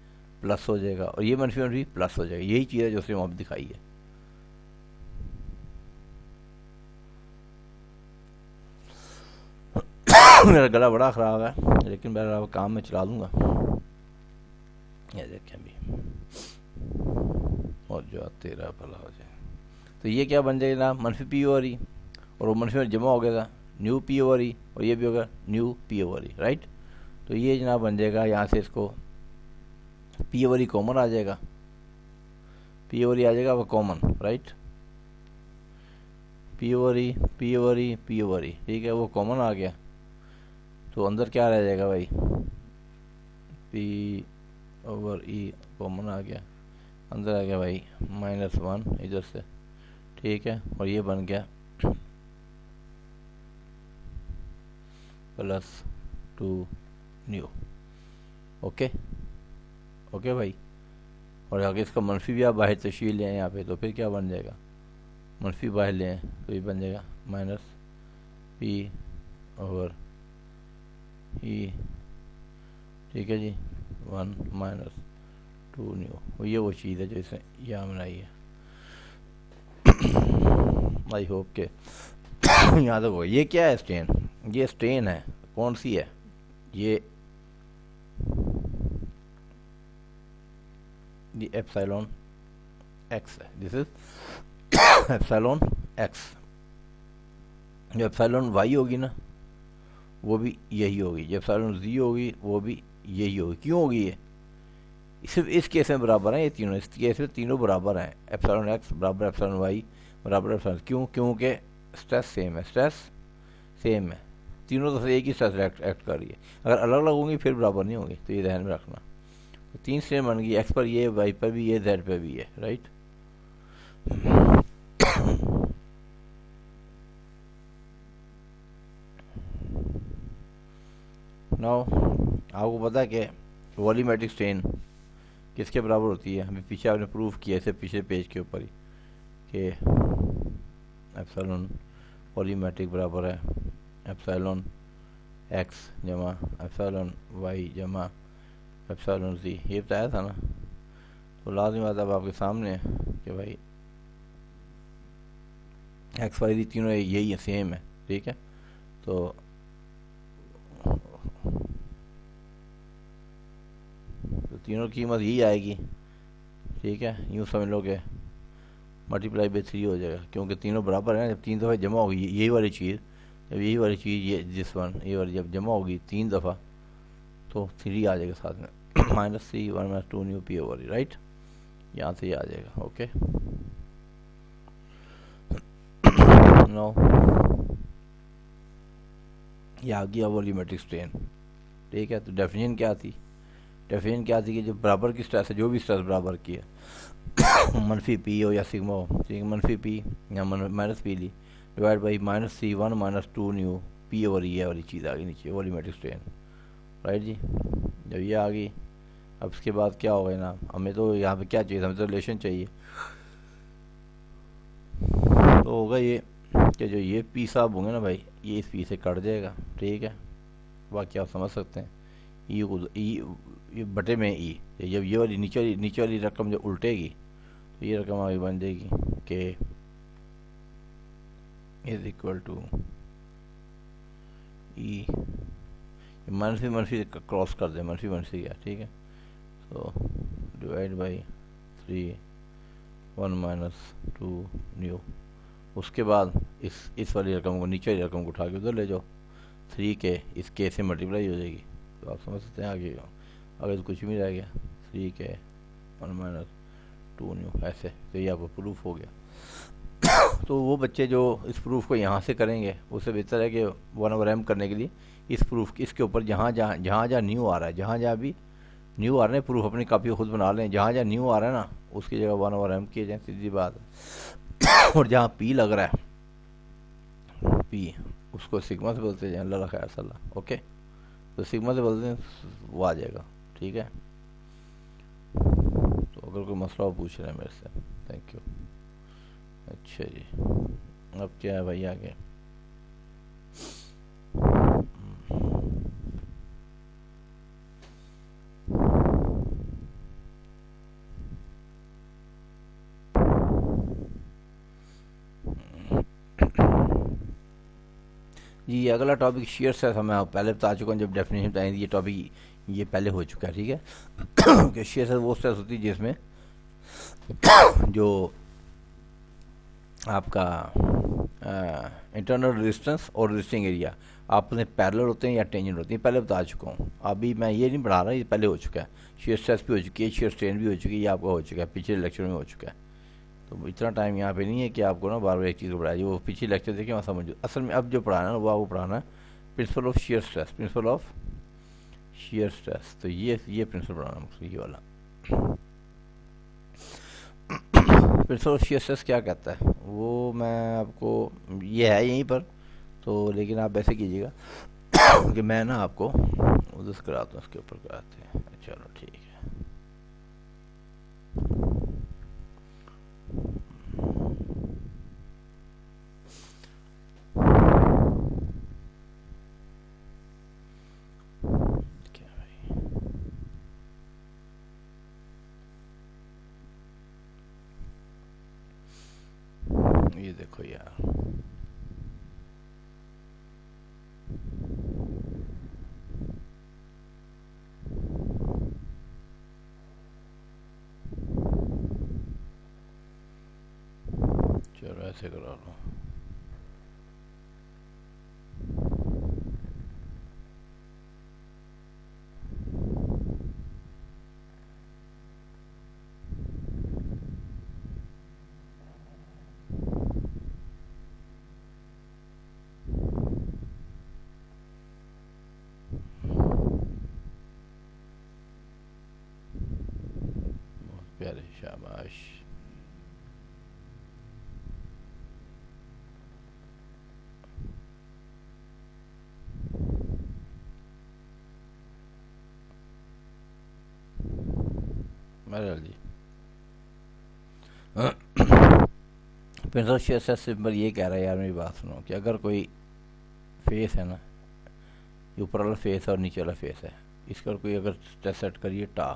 प्लस हो जाएगा, और ये मनफी मनफी प्लस हो जाएगा। यही चीज़ है जो उसने वहाँ पर दिखाई है। मेरा गला बड़ा ख़राब है, लेकिन मैं काम में चला दूँगा, ये देखें अभी, और जो तेरा भला हो जाए। तो ये क्या बन जाएगा ना, मनफी पी ओवर ई, और वो मनफी में जमा हो गया था न्यू पी ओवर ई, और ये भी होगा nu P over E, right. तो ये जनाब बन जाएगा, यहाँ से इसको पी ओवर ई कॉमन आ जाएगा, पी ओवर ई आ जाएगा वो common, right. P over E p over E p over E, ठीक है, वो कॉमन आ गया। तो अंदर क्या रह जाएगा भाई, पी ओवर ई कॉमन आ गया, अंदर आ गया भाई -1 इधर से, ठीक है, और ये बन गया +2 न्यू। ओके ओके भाई, और आगे इसका मनफी भी आप बाहर तशकील लें यहाँ पे, तो फिर क्या बन जाएगा, मनफी बाहर लें तो ये बन जाएगा -p ओवर ई, ठीक है जी, 1 -2 न्यू। ये वो चीज़ है जो इसने यहाँ बनाई है। आई होप के यहाँ तक हो। ये क्या है स्ट्रेन, ये स्ट्रेन है, कौन सी है, ये एप्सिलॉन एक्स है, दिस इज एप्सिलॉन एक्स। जो एप्सिलॉन वाई होगी ना वो भी यही होगी, जो एप्सिलॉन जी होगी वो भी यही होगी। क्यों होगी ये, सिर्फ इस केस में बराबर हैं ये तीनों, इस केस में तीनों बराबर हैं, एप्सिलॉन एक्स बराबर एप्सिलॉन वाई बराबर एप्सिलॉन। क्यों, क्योंकि स्ट्रेस सेम है, स्ट्रेस सेम है, तीनों तो एक ही स्ट्रेस एक्ट कर रही है। अगर अलग अलग होंगी फिर बराबर नहीं होंगी, तो ये ध्यान में रखना। तो 3 स्ट्रेन बन गई, एक्स पर ये, वाई पर भी ये, जेड पर भी ये, राइट। नाउ आपको पता है कि वॉल्यूमेट्रिक स्ट्रेन किसके बराबर होती है, अभी पीछे आपने प्रूव किया इसे पिछले पेज के ऊपर ही कि एप्सिलॉन वॉल्यूमेट्रिक बराबर है एप्सिलॉन एक्स जमा एप्सिलॉन वाई जमा एप्सिलॉन ज़ी, ये बताया था ना। तो लाजमी बात अब आपके सामने है कि भाई एक्स वाई ज़ी तीनों यही है, सेम है, ठीक है। तो तीनों की कीमत यही आएगी, ठीक है। यूँ समझ लो कि मल्टीप्लाई बाई 3 हो जाएगा, क्योंकि तीनों बराबर है ना। जब 3 दफ़ा जमा होगी यही वाली चीज़, जब यही वाली चीज़ ये जिस वन ये वाली जब जमा होगी 3 दफ़ा, तो 3 आ जाएगा साथ में -3 1 - 2 न्यू पी ओवर, राइट। यहाँ से ये आ जाएगा, ओके। नो ये आ गया वॉल्यूमेट्रिक स्ट्रेन, ठीक है। तो डेफिनेशन क्या थी? डेफिनेशन क्या थी कि जो बराबर की स्ट्रेस है, जो भी स्ट्रेस बराबर की है मनफी पी हो या सिग्मा हो, ठीक है, मनफी पी या माइनस पी ली, divide by -c 1 - 2 nu P over ये वाली चीज़ आ गई नीचे, वॉल्यूमेट्रिक स्ट्रेन, राइट जी। जब ये आ गई, अब इसके बाद क्या होगा ना, हमें तो यहाँ पे क्या चाहिए, हमें तो रिलेशन चाहिए। तो होगा ये कि जो ये पी साहब होंगे ना भाई, ये इस पी से कट जाएगा, ठीक है। बाकी आप समझ सकते हैं, ई को ई ये बटे में ई, जब ये वाली नीचे वाली रकम जब उल्टेगी तो ये रकम आगे बन जाएगी के इज इक्वल टू ई, मनफी से क्रॉस कर दे, मनफी क्या, ठीक है। तो डिवाइड बाई 3 1 - 2 न्यू, उसके बाद इस वाली रकम को, नीचे वाली रकम को उठा के उधर ले जाओ, 3 के इस के से मल्टीप्लाई हो जाएगी। तो आप समझ सकते हैं आगे अगर तो कुछ भी रह गया, 3 के 1 - 2 न्यू, ऐसे। तो ये आपका प्रूफ हो गया। तो वो बच्चे जो इस प्रूफ को यहाँ से करेंगे, उससे बेहतर है कि 1/m करने के लिए इस प्रूफ इसके ऊपर जहाँ जहाँ न्यू आ रहा है, जहाँ भी न्यू आ रहे हैं, प्रूफ अपनी कापी खुद बना लें। जहाँ न्यू आ रहा है ना, उसकी जगह 1/m किए जाए, सीधी बात है। और जहाँ पी लग रहा है, पी, उसको सिग्मा से बोलते हैं, अल्लाह खैर सल्ला, ओके। तो सिग्मा से बोलते हैं, वो आ जाएगा, ठीक है। तो अगर कोई मसला हो पूछ रहे हैं मेरे से, थैंक यू। अच्छा जी, अब क्या है भाई आगे? जी अगला टॉपिक शेयर स्ट्रेस, मैं पहले बता चुका हूँ, जब डेफिनेशन बताई थी। ये टॉपिक ये पहले हो चुका है, ठीक है। कि शेयर स्ट्रेस वो स्ट्रेस होती है जिसमें जो आपका इंटरनल रेजिस्टेंस और रेजिस्टिंग एरिया आपस में पैरेलल होते हैं या टेंजेंट होती हैं, पहले बता चुका हूँ। अभी मैं ये नहीं बढ़ा रहा, ये पहले हो चुका है। शेयर स्ट्रेस भी हो चुकी है, शेयर स्ट्रेन भी हो चुकी है, ये आपका हो चुका है, पिछले लेक्चर में हो चुका है। तो इतना टाइम यहाँ पे नहीं है कि आपको ना बार बार एक चीज़ को पढ़ाया। वो पिछले लेक्चर देखिए, वहाँ समझो। असल में अब जो पढ़ाना है वो आपको पढ़ाना है principle of shear stress, principle of shear stress. तो ये प्रिंसिपल पढ़ाना मुझको, ये वाला प्रिंसिपल ऑफ शेयर स्ट्रेस क्या कहता है, वो मैं आपको, ये है यहीं पर तो, लेकिन आप ऐसे कीजिएगा कि मैं ना आपको उधर से कराता हूँ, उसके ऊपर कराते हैं। चलो ठीक है। क्या भाई, ये देखो यार, चलो ऐसे करा लो। बहुत प्यारे, शाबाश। मेरा जी प्रिंसिपल शेयर स्ट्रेस सिंपल ये कह रहा है यार, मेरी बात सुनो, कि अगर कोई फेस है ना, ये ऊपर वाला फेस और नीचे वाला फेस है। इसका कोई अगर टेस्ट सेट करिए टा,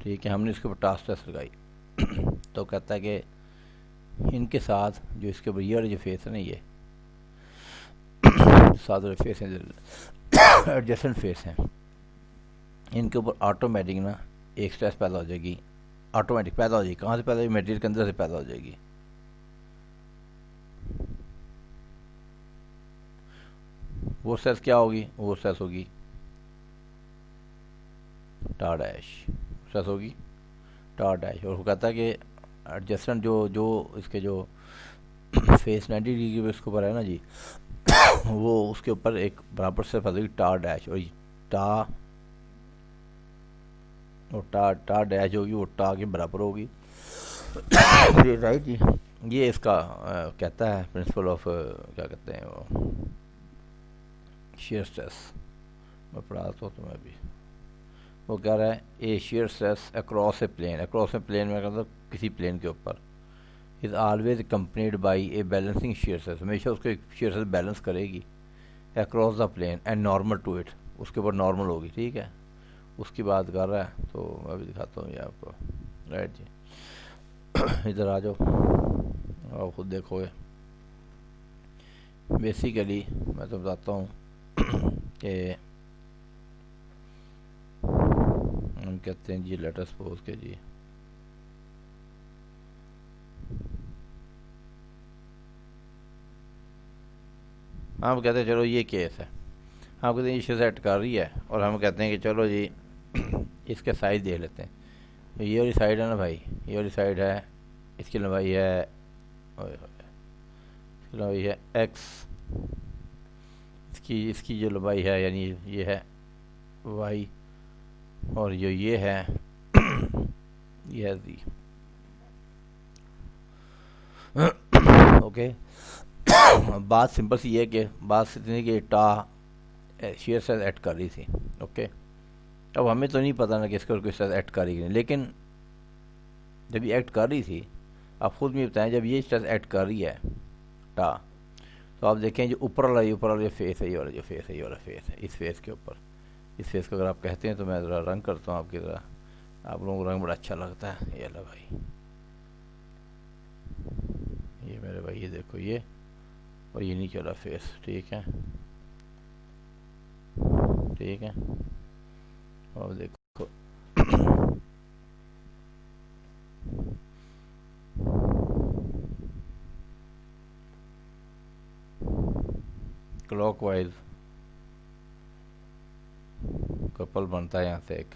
ठीक है, हमने इसके ऊपर टास्क टेस्ट लगाई तो कहता है कि इनके साथ जो इसके ऊपर ये वाले जो फेस है ना, ये साथ वाले फेस हैं एडजेसेंट फेस हैं, इनके ऊपर ऑटोमेटिक ना एक स्ट्रेस पैदा हो जाएगी, ऑटोमेटिक पैदा हो जाएगी। कहाँ से पैदा होगी? मटेरियल के अंदर से पैदा हो जाएगी। वो स्ट्रेस क्या होगी? वो स्ट्रेस होगी टा डैश, स्ट्रेस होगी टा डैश। और वो कहता है कि एडजस्टेंट जो इसके जो फेस 90 डिग्री पे इसके ऊपर है ना जी वो उसके ऊपर एक बराबर से पैदा होगी टा डैश, और टा डैश होगी, वो टा के बराबर होगी राइट जी। ये इसका कहता है प्रिंसिपल ऑफ क्या कहते हैं वो, शेयर स्ट्रेस। मैं पढ़ाता हूँ तुम्हें अभी। वो कह रहा है a shear stress across a plane, across a plane में मतलब किसी प्लेन के ऊपर, is always accompanied by a balancing shear stress, हमेशा उसको एक शेयर स्ट्रेस बैलेंस करेगी across the plane and normal to it, उसके ऊपर नॉर्मल होगी, ठीक है। उसकी बात कर रहा है तो मैं भी दिखाता हूँ ये आपको, राइट जी। इधर आ जाओ, आप खुद देखोगे। बेसिकली मैं तो बताता हूँ कि हम कहते हैं जी लेटर सपोज के जी हम कहते हैं चलो ये केस है, हम कहते हैं ये सेट कर रही है और हम कहते हैं कि चलो जी इसके साइज देख लेते हैं। तो ये वाली साइड है ना भाई, ये वाली साइड है, इसकी लंबाई है एक्स, इसकी जो लंबाई है यानी ये है वाई, और जो ये है ये है जी ओके। बात सिंपल सी है कि बात इतनी कि टा शेयर साइज ऐड कर रही थी, ओके। अब हमें तो नहीं पता ना कि इसका कोई साइज ऐड कर रही, लेकिन जब ये एक्ट कर रही थी, आप खुद भी बताएं, जब ये स्ट्रेस ऐड कर रही है टा, तो आप देखें जो ऊपर वाला जो फेस है, ये वाला जो फेस है, ये वाला फेस है, इस फेस के ऊपर, इस फेस को अगर आप कहते हैं तो मैं ज़रा रंग करता हूँ आपकी तरह, आप लोगों को रंग बड़ा अच्छा लगता है। ये ला भाई, ये मेरे भाई, ये देखो ये, और ये नीचे वाला फेस, ठीक है, ठीक है। और देखो क्लॉकवाइज कपल बनता है यहाँ से एक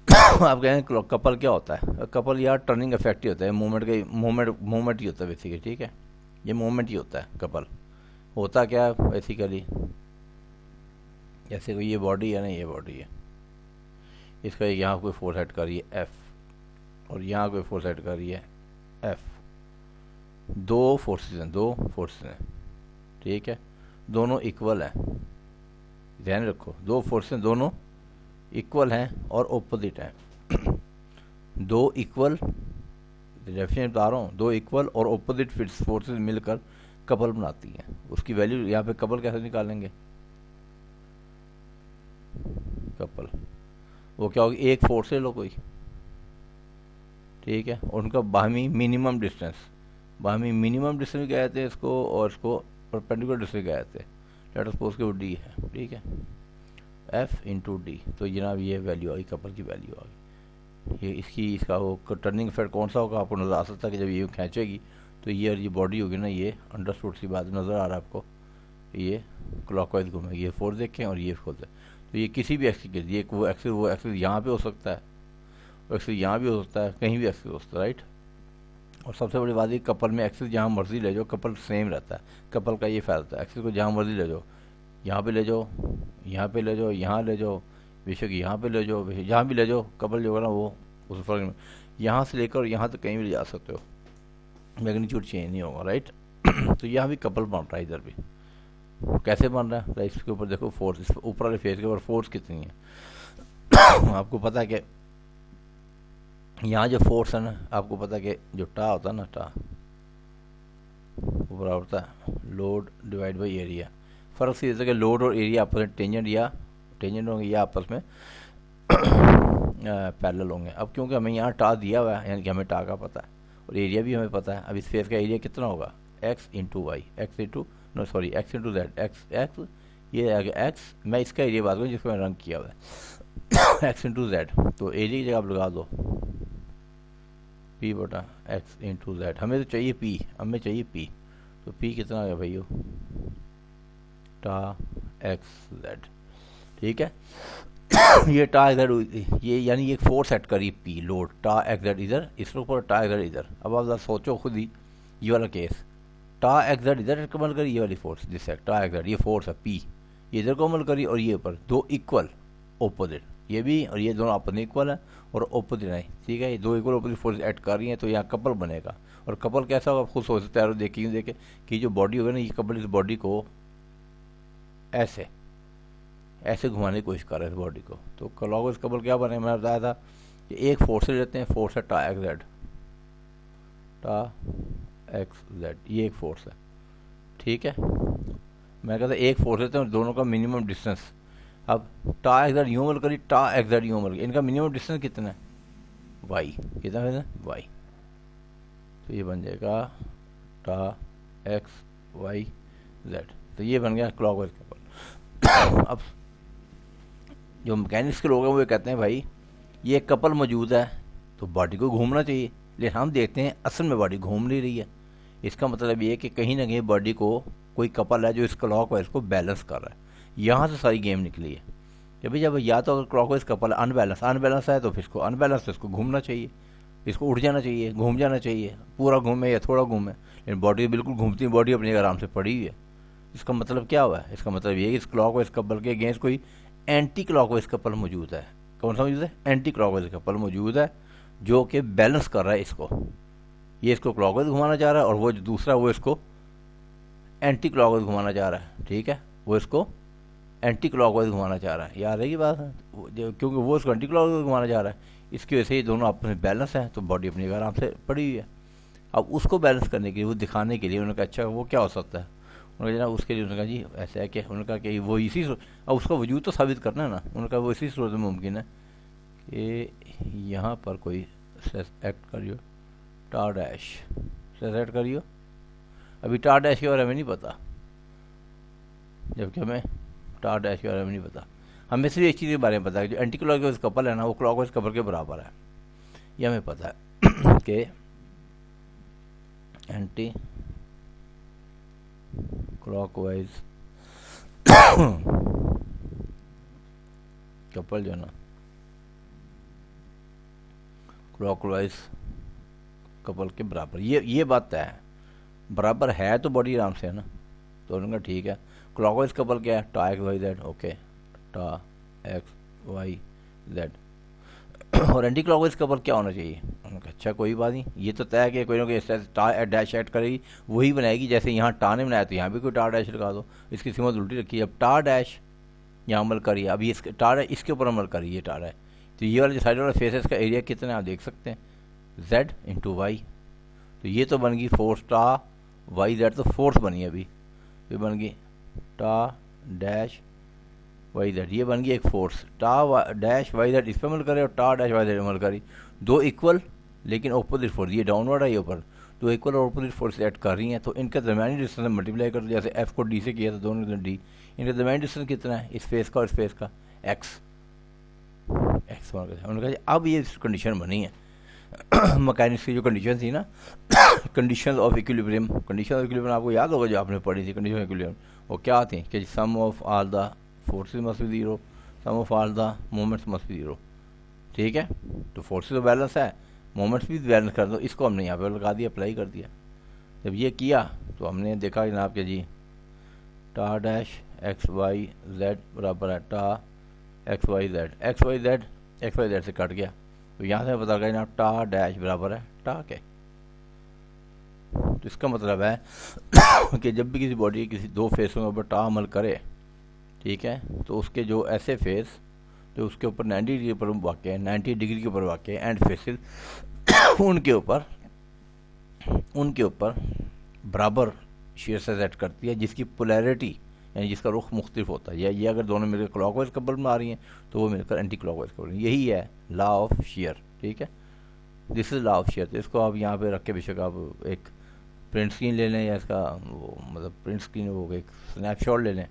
आप कहें कपल क्या होता है? कपल यार टर्निंग इफेक्ट ही होता है, मूवमेंट ही होता है बेसिकली, ठीक है। ये मूवमेंट ही होता है कपल। होता क्या है बेसिकली, जैसे कोई ये बॉडी है ना, ये बॉडी है, इसका यहाँ कोई फोर्स ऐड कर रही है एफ, और यहाँ कोई फोर्स ऐड कर रही है एफ, दो फोर्सेस हैं, ठीक है, दोनों इक्वल हैं, ध्यान रखो, दो फोर्सेस दोनों इक्वल हैं और ऑपोजिट हैं। दो इक्वल, डेफिनेट बता रहा हूँ, दो इक्वल और ऑपोजिट फोर्सेस मिलकर कपल बनाती हैं। उसकी वैल्यू यहाँ पे कपल कैसे निकालेंगे? कपल वो क्या होगी, एक फोर्स ले लो कोई, ठीक है, और उनका बाहमी मिनिमम डिस्टेंस भी कहते हैं इसको, और इसको परपेंडिकुलर डिस्टेंस कहते हैं। लेट अस सपोज के डी है, ठीक है, एफ इंटू डी, तो जनाब ये वैल्यू आ गई, कपल की वैल्यू आ गई। ये इसका वो टर्निंग इफेक्ट कौन सा होगा आपको नज़र आ सकता है कि जब ये खींचेगी तो ये बॉडी होगी ना, ये अंडरस्टूड सी बात नज़र आ रहा है आपको, ये क्लॉकवाइज घूमेगी, ये फोर्स देखें और ये फोर्स है, तो ये किसी भी एक्सिस के, ये वो एक्सिस यहाँ पे हो सकता है, वो एक्सिस यहाँ भी हो सकता है, कहीं भी एक्सिस हो सकता है, राइट। और सबसे बड़ी बात ये, कपल में एक्सिस जहाँ मर्जी ले जाओ, कपल सेम रहता है। कपल का ये फ़ायदा है, एक्सिस को जहाँ मर्जी ले जाओ, यहाँ पे ले जाओ, यहाँ पे ले जाओ, यहाँ ले जाओ, बेशक यहाँ पे ले जाओ, जहाँ भी ले जाओ, कपल जो है ना वो उस फर्क में, यहाँ से लेकर यहाँ तक कहीं भी ले जा सकते हो, मैग्नीट्यूड चेंज नहीं होगा, राइट। तो यहाँ भी कपल बन रहा है, इधर भी कैसे बन रहा है, राइट। इसके ऊपर देखो फोर्स, इस ऊपर वाले फेस के ऊपर फोर्स कितनी है आपको पता है कि यहाँ जो फोर्स है ना, आपको पता है कि जो टा होता है ना, टा वो बराबर होता है लोड डिवाइड बाई एरिया। फ़र्क सीधे कि लोड और एरिया आपस में टेंजेंट होंगे या आपस में पैरेलल होंगे। अब क्योंकि हमें यहाँ टा दिया हुआ है, यानी कि हमें टा का पता है और एरिया भी हमें पता है। अब इस फेस का एरिया कितना होगा, X into Y, X into X into Z, X ये आ गया एक्स। मैं इसका एरिया बात करूँ जिसको मैं रंग किया हुआ है एक्स इंटू जेड। तो एरिया की जगह आप लगा दो पी बटा एक्स इंटू जेड। हमें तो चाहिए पी, हमें चाहिए पी। तो पी कितना आ गया भाइयों, टा एक्स जेड। ठीक है ये टा इधर, ये यानी ये फोर्स सेट करी पी लोड, टा एक्स जेड इधर, इसके ऊपर टा एक्स जेड इधर। अब आप सोचो खुद ही ये वाला केस, टा एक्स जेड इधर कमल करी, ये वाली फोर्स जिससे टा एक्स जेड ये फोर्स है पी, ये इधर को अमल करी और ये ऊपर दो इक्वल ओपोजिट, ये भी और ये दोनों आपस में इक्वल है और ओपोजिट है। ठीक है, ये दो इक्वल ओपोजिट फोर्स ऐड कर रही हैं तो यहाँ कपल बनेगा। और कपल कैसा होगा, आप खुद सोच सकते हैं, देखे कि जो बॉडी होगी ना, ये कपल इस बॉडी को ऐसे ऐसे घुमाने की कोशिश कर रहे हैं इस बॉडी को। तो क्लॉकवाइज कपल क्या बने, मैंने बताया था कि एक फोर्स ले लेते हैं, फोर्स है टा एक्स जेड, टा एक्स जेड, ये एक फोर्स है। ठीक है, मैं कहता एक फोर्स लेते हैं दोनों का मिनिमम डिस्टेंस। अब टा एक्स जेड यूँ अमल करी, टा एक्स जेड यूँ अमल करी, इनका मिनिमम डिस्टेंस कितना है, वाई, कितना है वाई। तो ये बन जाएगा टा एक्स वाई जेड। तो ये बन गया क्लॉकवाइज कपल। अब जो मैकेनिक्स के लोग हैं वो कहते हैं भाई ये कपल मौजूद है तो बॉडी को घूमना चाहिए, लेकिन हम देखते हैं असल में बॉडी घूम नहीं रही है। इसका मतलब ये है कि कहीं ना कहीं बॉडी को कोई कपल है जो इस क्लॉकवाइज को बैलेंस कर रहा है। यहाँ से सारी गेम निकली है कि भाई जब या तो अगर क्लॉकवाइज कपल अनबैलेंस है तो फिर इसको अनबैलेंस, तो इसको घूमना चाहिए, इसको उठ जाना चाहिए, घूम जाना चाहिए, पूरा घूमे या थोड़ा घूमे। लेकिन बॉडी बिल्कुल घूमती, बॉडी अपनी आराम से पड़ी हुई है। इसका मतलब क्या हुआ है, इसका मतलब ये है कि इस क्लॉकवाइज कपल के अगेंस्ट कोई एंटी क्लॉकवाइज कपल मौजूद है। कौन सा मौजूद है, एंटी क्लॉकवाइज कपल मौजूद है जो कि बैलेंस कर रहा है इसको। ये इसको क्लॉकवाइज घुमाना चाह रहा है और वो जो दूसरा वो इसको एंटी क्लॉकवाइज घुमाना चाह रहा है। ठीक है, वो इसको एंटी क्लॉकवाइज घुमाना चाह रहा है, याद है की बात है, क्योंकि वो इसको एंटी क्लॉकवाइज घुमाना चाह रहा है। इसकी वजह से ये दोनों आपस में बैलेंस हैं तो बॉडी अपनी आराम से पड़ी हुई है। अब उसको बैलेंस करने के लिए, वो दिखाने के लिए उन्होंने कहा अच्छा वो क्या हो सकता है, उन्होंने जनाब उसके लिए उन्होंने कहा जी ऐसा है कि उन्होंने कहा कि वो इसी, अब उसका वजूद तो साबित करना है ना। उन्होंने कहा वो इसी सूरत में मुमकिन है कि यहाँ पर कोई एक्ट करियो, टा डैश सेट करियो। अभी टा डैश के बारे में नहीं पता, जबकि हमें टा डैश के बारे में नहीं पता, हमें सिर्फ एक चीज़ के बारे में पता है जो एंटी क्लॉकवाइज कपल है ना वो क्लॉकवाइज कपल के बराबर है, ये हमें पता है कि एंटी क्लॉकवाइज कपल जो है ना, क्लॉकवाइज कपल के बराबर, ये बात तय है। बराबर है तो बॉडी आराम से है ना। तो उन्होंने कहा ठीक है, क्लॉकवाइज कपल क्या है, टा एक्स वाई जेड, ओके टा एक्स वाई जेड। और एंटी क्लॉकवाइज कपल क्या होना चाहिए, उन्होंने कहा अच्छा कोई बात नहीं, ये तो तय है कि कोई ना कोई टा डैश ऐड करेगी, वही बनाएगी। जैसे यहाँ टा ने बनाया तो यहाँ भी कोई टा डैश लगा दो, इसकी सीमत उल्टी रखी है। अब टा डैश यहाँ अमल करिए, अभी इसके टा डैश इसके ऊपर अमल करिए टा डैश। तो ये वाला जो साइड वाला फेसेस का एरिया कितना है आप देख सकते हैं, जेड इंटू वाई। तो ये तो बन गई फोर्स टा वाई जेड, तो फोर्स बनी अभी, ये बन गई टा डैश वाई जेड, ये बन गई एक फोर्स। टा डैश वाई जेड इस पर अमल करे और टा डैश वाई जेड अमल करी, दो इक्वल लेकिन ऑपोजिट फोर्स, ये डाउनवर्ड है ये ऊपर, दो इक्वल और ऑपोजिट फोर्स ऐड कर रही हैं। तो इनका दरमियानी डिस्टेंस मल्टीप्लाई कर दो, जैसे एफ को डी से किया था दोनों डी, इनका दरमियानी डिस्टेंस कितना है इस फेस का और इस फेस का, एक्स उन्होंने कहा अब ये कंडीशन बनी है मैकेनिक्स की जो कंडीशन थी ना, condition of equilibrium. Condition of equilibrium आपको याद होगा जो आपने पढ़ी थी कंडीशन ऑफ इक्विलिब्रियम, वो क्या थी कि sum of all the forces must be zero, sum of all the moments must be zero. ठीक है, तो फोर्सेस तो बैलेंस है, मोमेंट्स भी बैलेंस कर दो, इसको हमने यहाँ पे लगा दिया, अप्लाई कर दिया। जब ये किया तो हमने देखा जनाब के जी टा डैश एक्स वाई जेड बराबर है टा X Y Z, X Y Z से कट गया। तो यहाँ से पता लगा जनाब टा डैश बराबर है टा के। तो इसका मतलब है कि जब भी किसी बॉडी किसी दो फेसों के ऊपर टा अमल करे, ठीक है, तो उसके जो ऐसे फेस जो उसके ऊपर 90 डिग्री पर वाक़ है, 90 डिग्री के ऊपर वाक़ है एंड फेसेस उनके ऊपर बराबर शेयर से सेट करती है, जिसकी पोलैरिटी यानी जिसका रुख मुख्तलिफ होता है, या ये अगर दोनों मिलकर क्लॉकवाइज कबल में आ रही हैं तो वो मिलकर एंटी क्लॉकवाइज कबल। यही है लॉ ऑफ शेयर, ठीक है, this is law of share. तो इसको आप यहाँ पे रख के बेशक आप एक प्रिंट स्क्रीन ले लें, या इसका वो मतलब प्रिंट स्क्रीन वो एक स्नैपशॉट ले लें।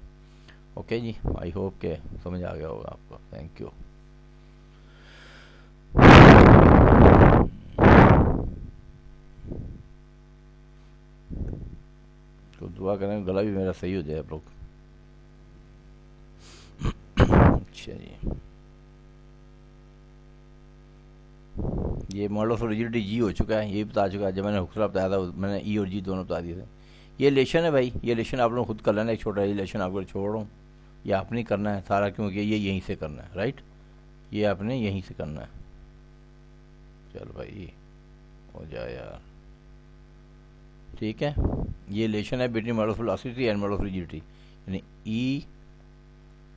ओके जी, आई होप के समझ आ गया होगा आपको। Thank you. तो दुआ करें गला भी मेरा सही हो जाए आप लोग। अच्छा जी, ये मॉडल ऑफ रिजिडिटी जी हो चुका है, ये बता चुका है। जब मैंने हुक्सला बताया था मैंने ई और जी दोनों बता दिए थे। ये लेशन है भाई, ये लेशन आप लोग खुद कर लेना, एक छोटा ये लेशन आपको छोड़ रहा हूँ, ये आपने करना है सारा, क्योंकि ये यहीं से करना है, राइट, ये आपने यहीं से करना है। चल भाई हो जाए यार, ठीक है। ये रिलेशन है between model of velocity and model of rigidity, यानी ई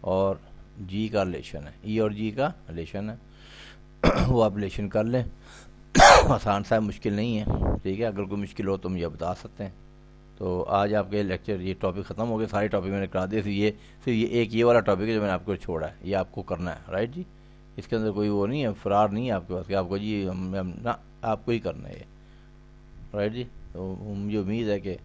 और जी का रिलेशन है, ई और जी का रिलेशन है। वो आप रिलेशन कर लें, आसान सा, मुश्किल नहीं है, ठीक है। अगर कोई मुश्किल हो तो मुझे बता सकते हैं। तो आज आपके लेक्चर ये टॉपिक ख़त्म हो गए, सारे टॉपिक मैंने करा दिए। सिर्फ ये एक ये वाला टॉपिक है जो मैंने आपको छोड़ा है, ये आपको करना है, राइट जी। इसके अंदर कोई वो नहीं है, फरार नहीं है आपके पास कि आपको जी ना, आपको ही करना है ये, राइट जी। तो मुझे उम्मीद है कि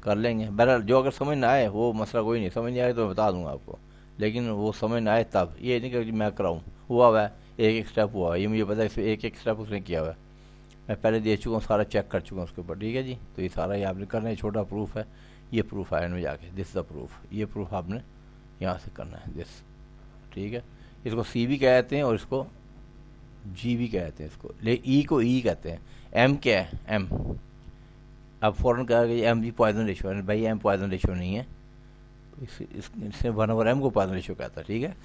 कर लेंगे। बहरहाल जो अगर समझ ना आए वो मसला कोई नहीं, समझ नहीं आए तो मैं बता दूंगा आपको, लेकिन वो समझ ना आए तब, ये नहीं कि मैं कराऊँ। हुआ है एक एक स्टेप हुआ है, ये मुझे पता है, एक एक स्टेप उसने किया हुआ है, मैं पहले देख चुका हूँ, सारा चेक कर चुका हूँ उसके ऊपर, ठीक है जी। तो ये सारा ये आपने करना है, छोटा प्रूफ है, ये प्रूफ आयन में जाके, दिस द प्रूफ, ये प्रूफ आपने यहाँ से करना है, दिस, ठीक है। इसको सी भी कहते हैं और इसको जी भी कहते हैं, इसको ले ई को ई कहते हैं। एम क्या है, एम, अब फ़ौरन कहा कि एम जी पॉइजन रेशो है, भाई एम पॉइजन रेशो नहीं है, इससे 1/m को पॉइजन रेशो कहता है, ठीक है।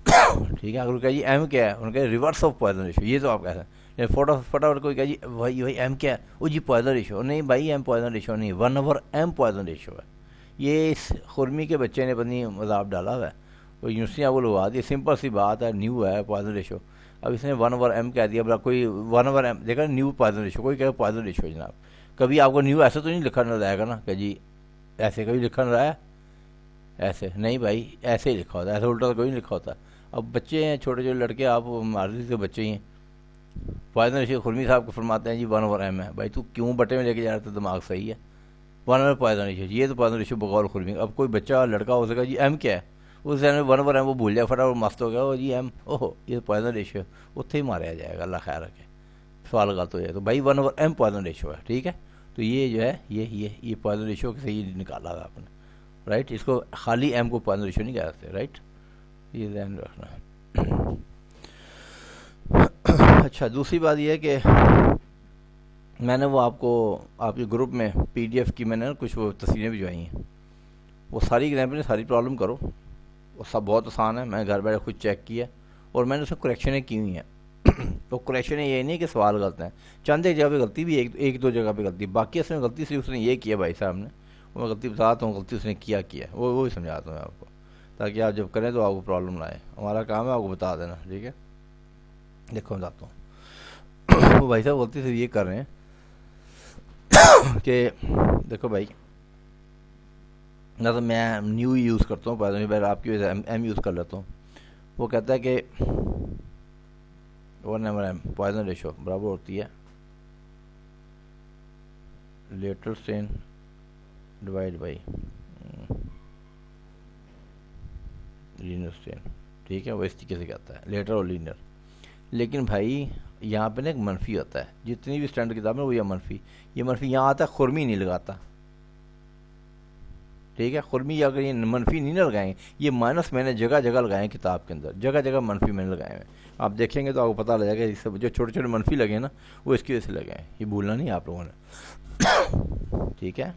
ठीक है, अगर कहिए एम क्या है, उन्होंने कहा रिवर्स ऑफ पॉइजन रेशो, ये तो आप कहते हैं। फटाफट कोई कहा जी भाई एम क्या है, वो जी पॉइजन रेशो, नहीं भाई एम पॉइजन रेशो नहीं, 1/m पॉइजन रेशो है। ये इस खुरमी के बच्चे ने पत्नी मजाक डाला हुआ है, वो यूनिवर्सिटी आपको लगवा दी, सिंपल सी बात है, न्यू है पॉइजन रेशो, अब इसने 1/m कह दिया। बोला कोई 1/m देखा, न्यू पॉइजन रेशो, कोई कहे पॉइजन रेशो जनाब, कभी आपको न्यू ऐसे तो नहीं लिखा नजर आएगा ना कि जी ऐसे, कभी लिखा नजर आया ऐसे, नहीं भाई ऐसे ही लिखा होता है, ऐसे उल्टा तो कोई नहीं लिखा होता। अब बच्चे हैं छोटे छोटे लड़के, आप मार्केट के बच्चे ही हैं, पॉइजन रेशो खुरमी साहब को फरमाते हैं जी 1/m है, भाई तू क्यों बटे में लेके जा रहा था, दिमाग सही है, 1/m पॉइजन रेशो, ये तो पॉइजन रेशो बगौर खुरमी। अब कोई बच्चा लड़का हो सका जी एम क्या है, उस टाइम में 1/m वो भूल जाए, फटाफट मस्त हो गया वो जी एम, ओहो ये पॉइजन रेशो, उत्थे ही मारा जाएगा, अल्लाह खैर रखे, सवाल गलत हो जाए तो भाई 1/m पॉइजन रेशो है, ठीक है। तो ये जो है ये पॉइजन रेशो सही निकाला है आपने, राइट। इसको खाली एम को पॉइजन रेशो नहीं कह सकते, राइट, ये ध्यान रखना है। अच्छा, दूसरी बात यह है कि मैंने वो आपको आपके ग्रुप में पीडीएफ की मैंने कुछ वो तस्वीरें भिजवाई हैं, वो सारी एग्जाम्पल सारी प्रॉब्लम करो, वो सब बहुत आसान है, मैंने घर बैठे खुद चेक किया और मैंने उसमें करेक्शनें की हुई हैं। तो करेक्शन ये नहीं कि सवाल गलत हैं, चंद एक जगह पे गलती भी, एक दो जगह पे गलती, बाकी इसमें गलती सिर्फ उसने ये किया भाई साहब ने, वो मैं गलती बताता हूँ, गलती उसने किया वो भी समझाता हूँ आपको, ताकि आप जब करें तो आपको प्रॉब्लम ना आए। हमारा काम है आपको बता देना, ठीक है। देखो बताता हूँ। वो भाई साहब गलती से ये कर रहे हैं कि देखो भाई, ना तो मैं न्यू यूज़ करता हूँ, पहले आपकी वजह से एम यूज़ कर लेता हूँ। वो कहता है कि 1/m पॉइजन रेशो बराबर होती है lateral strain divide by linear strain, ठीक है। वो इस तरीके से कहता है, लेटर और लीनियर। लेकिन भाई यहाँ पे ना एक मनफी होता है, जितनी भी स्टैंडर्ड किताब है वो ये मनफी यहाँ आता है, खुरमी नहीं लगाता, ठीक है। खुरमी अगर ये मनफी नहीं लगाएंगे, ये माइनस मैंने जगह जगह लगाए किताब के अंदर, जगह जगह मनफी मैंने लगाए हैं, आप देखेंगे तो आपको पता लग जाएगा। इस सब जो छोटे छोटे मनफी लगे ना, वो इसकी वजह से लगे हैं, ये भूलना नहीं आप लोगों ने, ठीक है,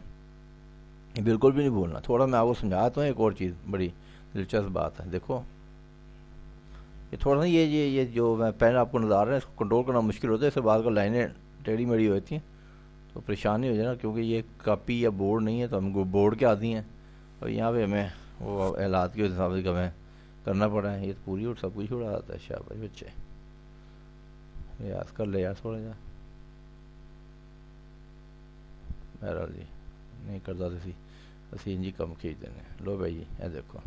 ये बिल्कुल भी नहीं भूलना। थोड़ा मैं आपको समझाता हूँ एक और चीज़, बड़ी दिलचस्प बात है। देखो ये थोड़ा सा ये जो मैं पेन आपको नज़र आ रहा है, इसको कंट्रोल करना मुश्किल होता है, इससे बाद को लाइनें टेढ़ी मेढ़ी होती हैं तो परेशानी हो जाए ना, क्योंकि ये कॉपी या बोर्ड नहीं है, तो हम बोर्ड के आदि हैं, और यहाँ पे हमें वो हालात के हिसाब से हमें करना पड़ा है। ये तो पूरी और सब कुछ उड़ा आता है, शाबाश बच्चे, याद कर ले यार थोड़ा जा, बहरहाल जी नहीं करता सी। CNG कम खींच देने। लो भाई ये देखो,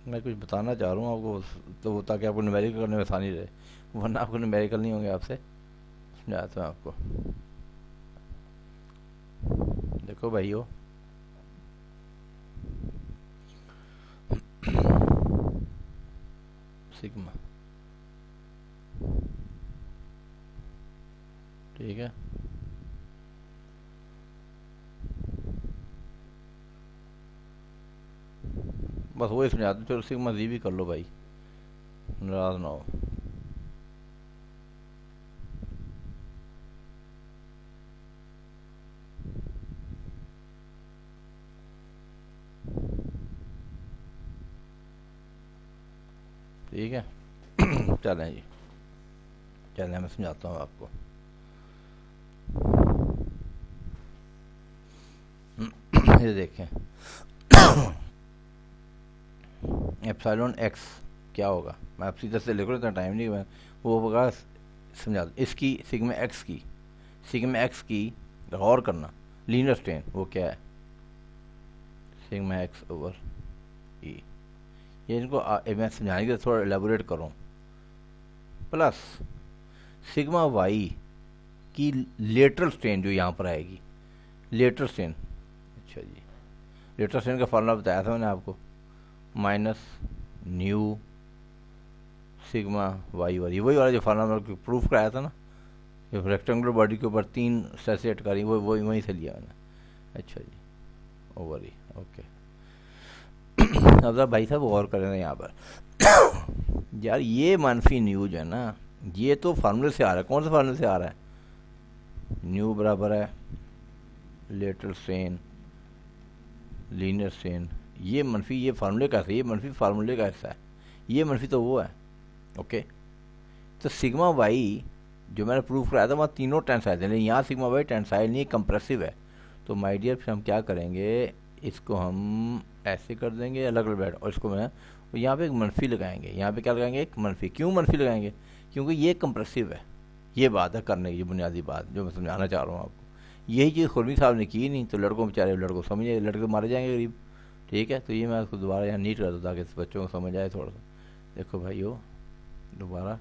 मैं कुछ बताना चाह रहा हूँ आपको तो वो, ताकि आपको न्यूमेरिकल करने में आसानी रहे, वरना आपको न्यूमेरिकल नहीं होंगे आपसे। समझाता हूँ आपको। देखो भाइयों, सिग्मा, ठीक है, बस वही समझा दो। चलो सिग्मा जी भी कर लो भाई, नाराज ना हो। ठीक है चलें जी, चलें मैं समझाता हूँ आपको। ये देखें, एप्सिलॉन एक्स क्या होगा, मैं आप सीधा से लिख रहा हूँ, इतना टाइम नहीं, मैं वो होगा समझा दो। इसकी सिग्मा एक्स की गौर करना, लीनियर स्ट्रेन वो क्या है, सिग्मा एक्स ओवर ई। ये इनको मैं समझाने के लिए थोड़ा एलेबोरेट करूँ। प्लस सिग्मा वाई की लेटरल स्ट्रेन जो यहाँ पर आएगी, लेटरल स्ट्रेन। अच्छा जी, लेटरल स्ट्रेन का फॉर्मूला बताया था मैंने आपको, माइनस न्यू सिग्मा वाई वाली, वही वाला जो फार्मूला मैंने प्रूफ कराया था ना, रेक्टेंगुलर बॉडी के ऊपर 3 सेट करी, वो वहीं से लिया मैंने। अच्छा जी, ओवर ही, ओके। अब भाई साहब गौर करें यहाँ पर यार, ये मनफी न्यू जो है ना, ये तो फार्मूले से आ रहा है। कौन से फार्मूले से आ रहा है, न्यू बराबर है लेटरल स्ट्रेन लीनियर स्ट्रेन। ये मनफी, ये फार्मूले का, ये मनफी फार्मूले का हिस्सा है, ये मनफी तो वो है। ओके, तो सिग्मा वाई जो मैंने प्रूफ कराया था वहाँ तीनों टेंसाइल थे, लेकिन यहाँ सिग्मा वाई टेंसाइल नहीं, कंप्रेसिव है। तो माय डियर फिर हम क्या करेंगे, इसको हम ऐसे कर देंगे अलग अलग बैठ, और इसको मैं यहाँ पे एक मनफी लगाएंगे। यहाँ पे क्या लगाएंगे, एक मनफी। क्यों मनफी लगाएंगे, क्योंकि ये कंप्रेसिव है। ये बात है करने की, बुनियादी बात जो मैं समझाना चाह रहा हूँ आपको। यही चीज़ खुरमी साहब ने की नहीं, तो लड़कों बेचारे, लड़कों समझे, लड़के मारे जाएंगे गरीब। ठीक है, तो ये मैं उसको दोबारा यहाँ नीट कर दूँ ताकि बच्चों को समझ आए थोड़ा सा। देखो भाई हो, दोबारा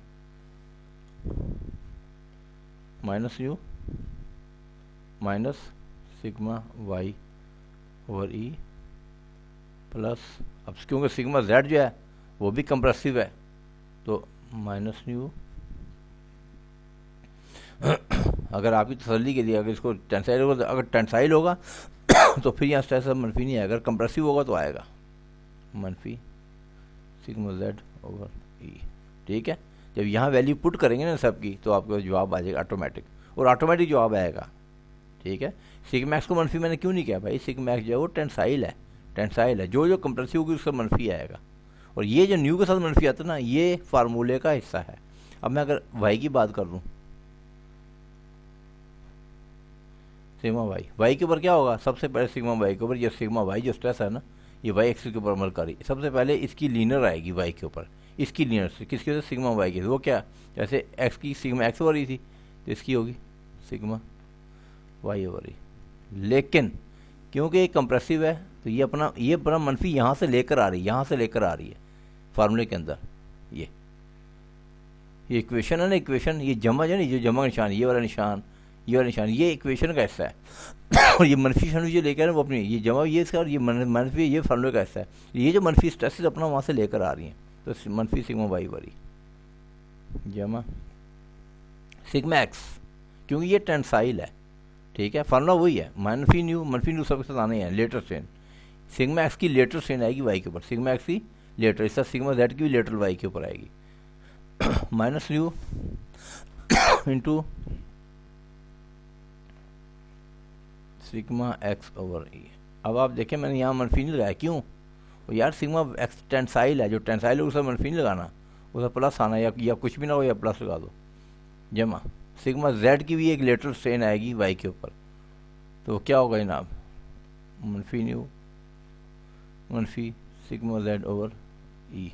minus U minus sigma Y over E plus, अब क्योंकि सिग्मा जेड जो है वो भी कंप्रेसिव है, तो माइनस न्यू। अगर आपकी तसल्ली के लिए, अगर इसको टेंसाइल होगा, अगर टेंसाइल होगा तो फिर यहाँ स्ट्रेस मनफी नहीं आएगा, अगर कंप्रेसिव होगा तो आएगा मनफी सिग्मा जेड ओवर ई। ठीक है, जब यहाँ वैल्यू पुट करेंगे ना सबकी, तो आपको जवाब आ जाएगा ऑटोमेटिक, और ऑटोमेटिक जवाब आएगा। ठीक है, सिग्मा एक्स को मनफी मैंने क्यों नहीं किया भाई, सिग्मा एक्स जो है वो टेंसाइल है, टेंसाइल है। जो जो कंप्रेसिव होगी उसका मनफी आएगा, और ये जो न्यू के साथ मनफी आता है ना, ये फार्मूले का हिस्सा है। अब मैं अगर वाई की बात कर लूँ, सिग्मा वाई के ऊपर क्या होगा, सबसे पहले सिग्मा वाई के ऊपर, ये सिग्मा वाई जो स्ट्रेस है ना, ये वाई एक्सिस के ऊपर अमल करी, सबसे पहले इसकी लीनर आएगी वाई के ऊपर। इसकी लीनर से किसकी वजह से, सिग्मा वाई की, वो क्या, जैसे एक्स की सिग्मा एक्स ओवर ई थी, तो इसकी होगी सिग्मा वाई ओवर ई। लेकिन क्योंकि ये कंप्रेसिव है, तो ये अपना मनफी यहाँ से लेकर आ रही है, यहाँ से लेकर आ रही है फार्मूले के अंदर। ये इक्वेशन है ना, इक्वेशन, ये जमा है ना, जो जमा निशान, ये वाला निशान, ये वाला निशान, ये इक्वेशन का हिस्सा है। और ये मनफी निशान जो लेकर वो अपनी, ये जमा ये इसका, और ये मनफी, ये फार्मूले का हिस्सा है। ये जो मनफी स्ट्रेसेस अपना वहाँ से लेकर आ रही हैं, तो मनफी सिग्मा वाई वाली जमा सिग्मा एक्स, क्योंकि ये टेंसाइल है। ठीक है, फार्मूला वही है, मनफी न्यू सबके साथ आने हैं, लेटर स्ट्रेन। सिग्मा एक्स की लेटर स्ट्रेन आएगी वाई के ऊपर, सिग्मा एक्स की लेटर, इसका सिग्मा जेड की भी लेटर वाई के ऊपर आएगी, minus nu into sigma x over E. अब आप देखें मैंने यहाँ मनफी नहीं लगाया, क्यों, यार सिग्मा एक्स टेंसाइल है, जो टेंसाइल है उसे मनफी नहीं लगाना, उसे प्लस आना, या कुछ भी ना हो, या प्लस लगा दो, जमा सिग्मा जेड की भी एक लेटरल स्ट्रेन आएगी वाई के ऊपर, तो क्या होगा जनाब, मनफी न्यू मनफी सिग्मा जेड ओवर ई।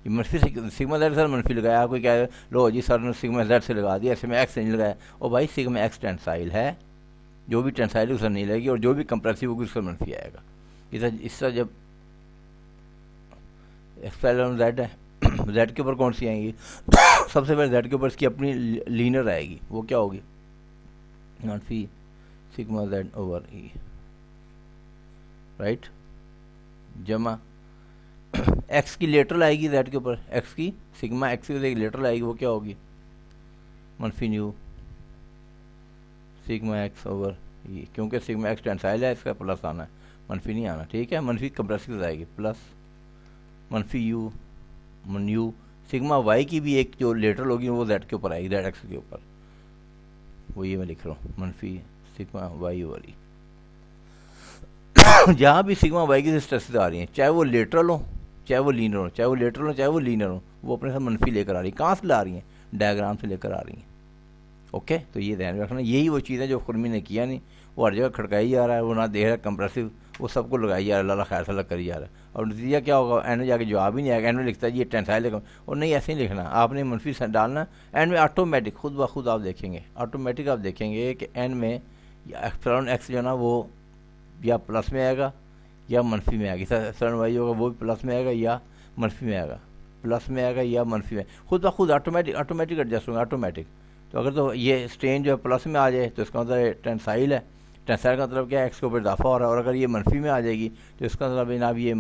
ये मनफी सिग्मा जेड सर मनफी लगाया, आपको क्या है, लो जी सर ने सिग्मा जेड से लगा दिया, ऐसे में एक्स नहीं लगाया। और भाई सिग्मा एक्स टेंसाइल है, जो भी टेंसाइल उसका नहीं लगेगी, और जो भी कंप्रेसिव होगी उसका मनफी आएगा। इसका जब एक्सपेल जेड है, जेड के ऊपर कौन सी आएंगी? सबसे पहले जेड के ऊपर इसकी अपनी लीनर आएगी, वो क्या होगी? मनफी sigma Z over E, right, जमा एक्स की लेटरल आएगी जेड के ऊपर, एक्स की सिग्मा एक्स की लेटरल आएगी, वो क्या होगी? मनफी न्यू सिग्मा एक्स ओवर ई, क्योंकि सिग्मा एक्स टेंसाइल है, इसका प्लस आना है, मनफी नहीं आना, ठीक है। मनफी कंप्रेसिव आएगी, प्लस मनफी यू न्यू सिग्मा वाई की भी एक जो लेटरल होगी वो जेड के ऊपर आएगी, जेड एक्स के ऊपर, वो ये मैं लिख रहा हूँ, मनफी सिग्मा वाई ओवर ई। जहाँ भी सिग्मा वाई की स्ट्रेसेस आ रही हैं, चाहे वो लेटरल हो चाहे वो लीनर हो, चाहे वो लेटरल हो चाहे वो लीनर हो, वो अपने साथ मनफी लेकर आ रही है। कहाँ से ला रही हैं? डायग्राम से लेकर आ रही हैं। ओके, तो ये ध्यान रखना, यही वो चीज़ है जो खुरमी ने किया नहीं, वो हर जगह खड़काई जा रहा है, वो ना देख रहा है कंप्रेसिव, वो सबको लगाई जा रहा है, अल्लाह खैर सलाह करी जा रहा है, और नतीजा क्या होगा? एंड में जाके जवाब ही नहीं आएगा, एंड में लिखता है ये टेंसाइल है, और नहीं ऐसे ही लिखना, आपने मनफी डालना, एंड में ऑटोमेटिक खुद ब खुद आप देखेंगे, ऑटोमेटिक आप देखेंगे कि एंड में एप्सिलॉन एक्स जो है ना वो या प्लस में आएगा या मनफी में आएगी, एप्सिलॉन वाई होगा वो भी प्लस में आएगा या मनफी में आएगा, प्लस में आएगा या मनफी में, खुद ब खुद ऑटोमेटिक एडजस्ट होगा, ऑटोमेटिक। तो अगर तो ये स्ट्रेन जो है प्लस में आ जाए तो इसका मतलब टेंसाइल है, टेंसाइल का मतलब क्या है? एक्स के ऊपर इजाफा हो रहा है, और अगर ये मनफी में आ जाएगी तो इसका मतलब जनाब ये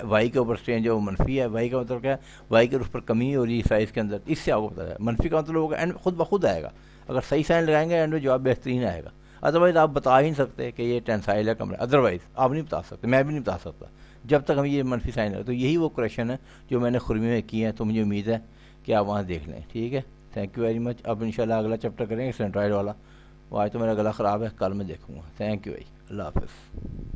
वाई के ऊपर स्ट्रेन जो मनफी है, वाई का मतलब क्या है? वाई के ऊपर कमी हो रही है साइज़ के अंदर, इससे आपको पता है मनफी का मतलब होगा एंड खुद ब खुद आएगा। अगर सही साइन लगाएंगे एंड में जवाब बेहतरीन आएगा, अदरवाइज़ आप बता ही नहीं सकते कि ये टेंसाइल है कमरा, अदरवाइज़ आप नहीं बता सकते, मैं भी नहीं बता सकता जब तक हम ये मनफी साइन है। तो यही वो क्वेश्चन है जो मैंने खुरमी में किए हैं, तो मुझे उम्मीद है कि आप वहाँ देख लें, ठीक है। Thank you very much. अब इंशाल्लाह अगला चैप्टर करेंगे सेंट्रॉइड वाला, वो आज तो मेरा गला ख़राब है, कल मैं देखूँगा। थैंक यू भाई, अल्लाह हाफ़िज़।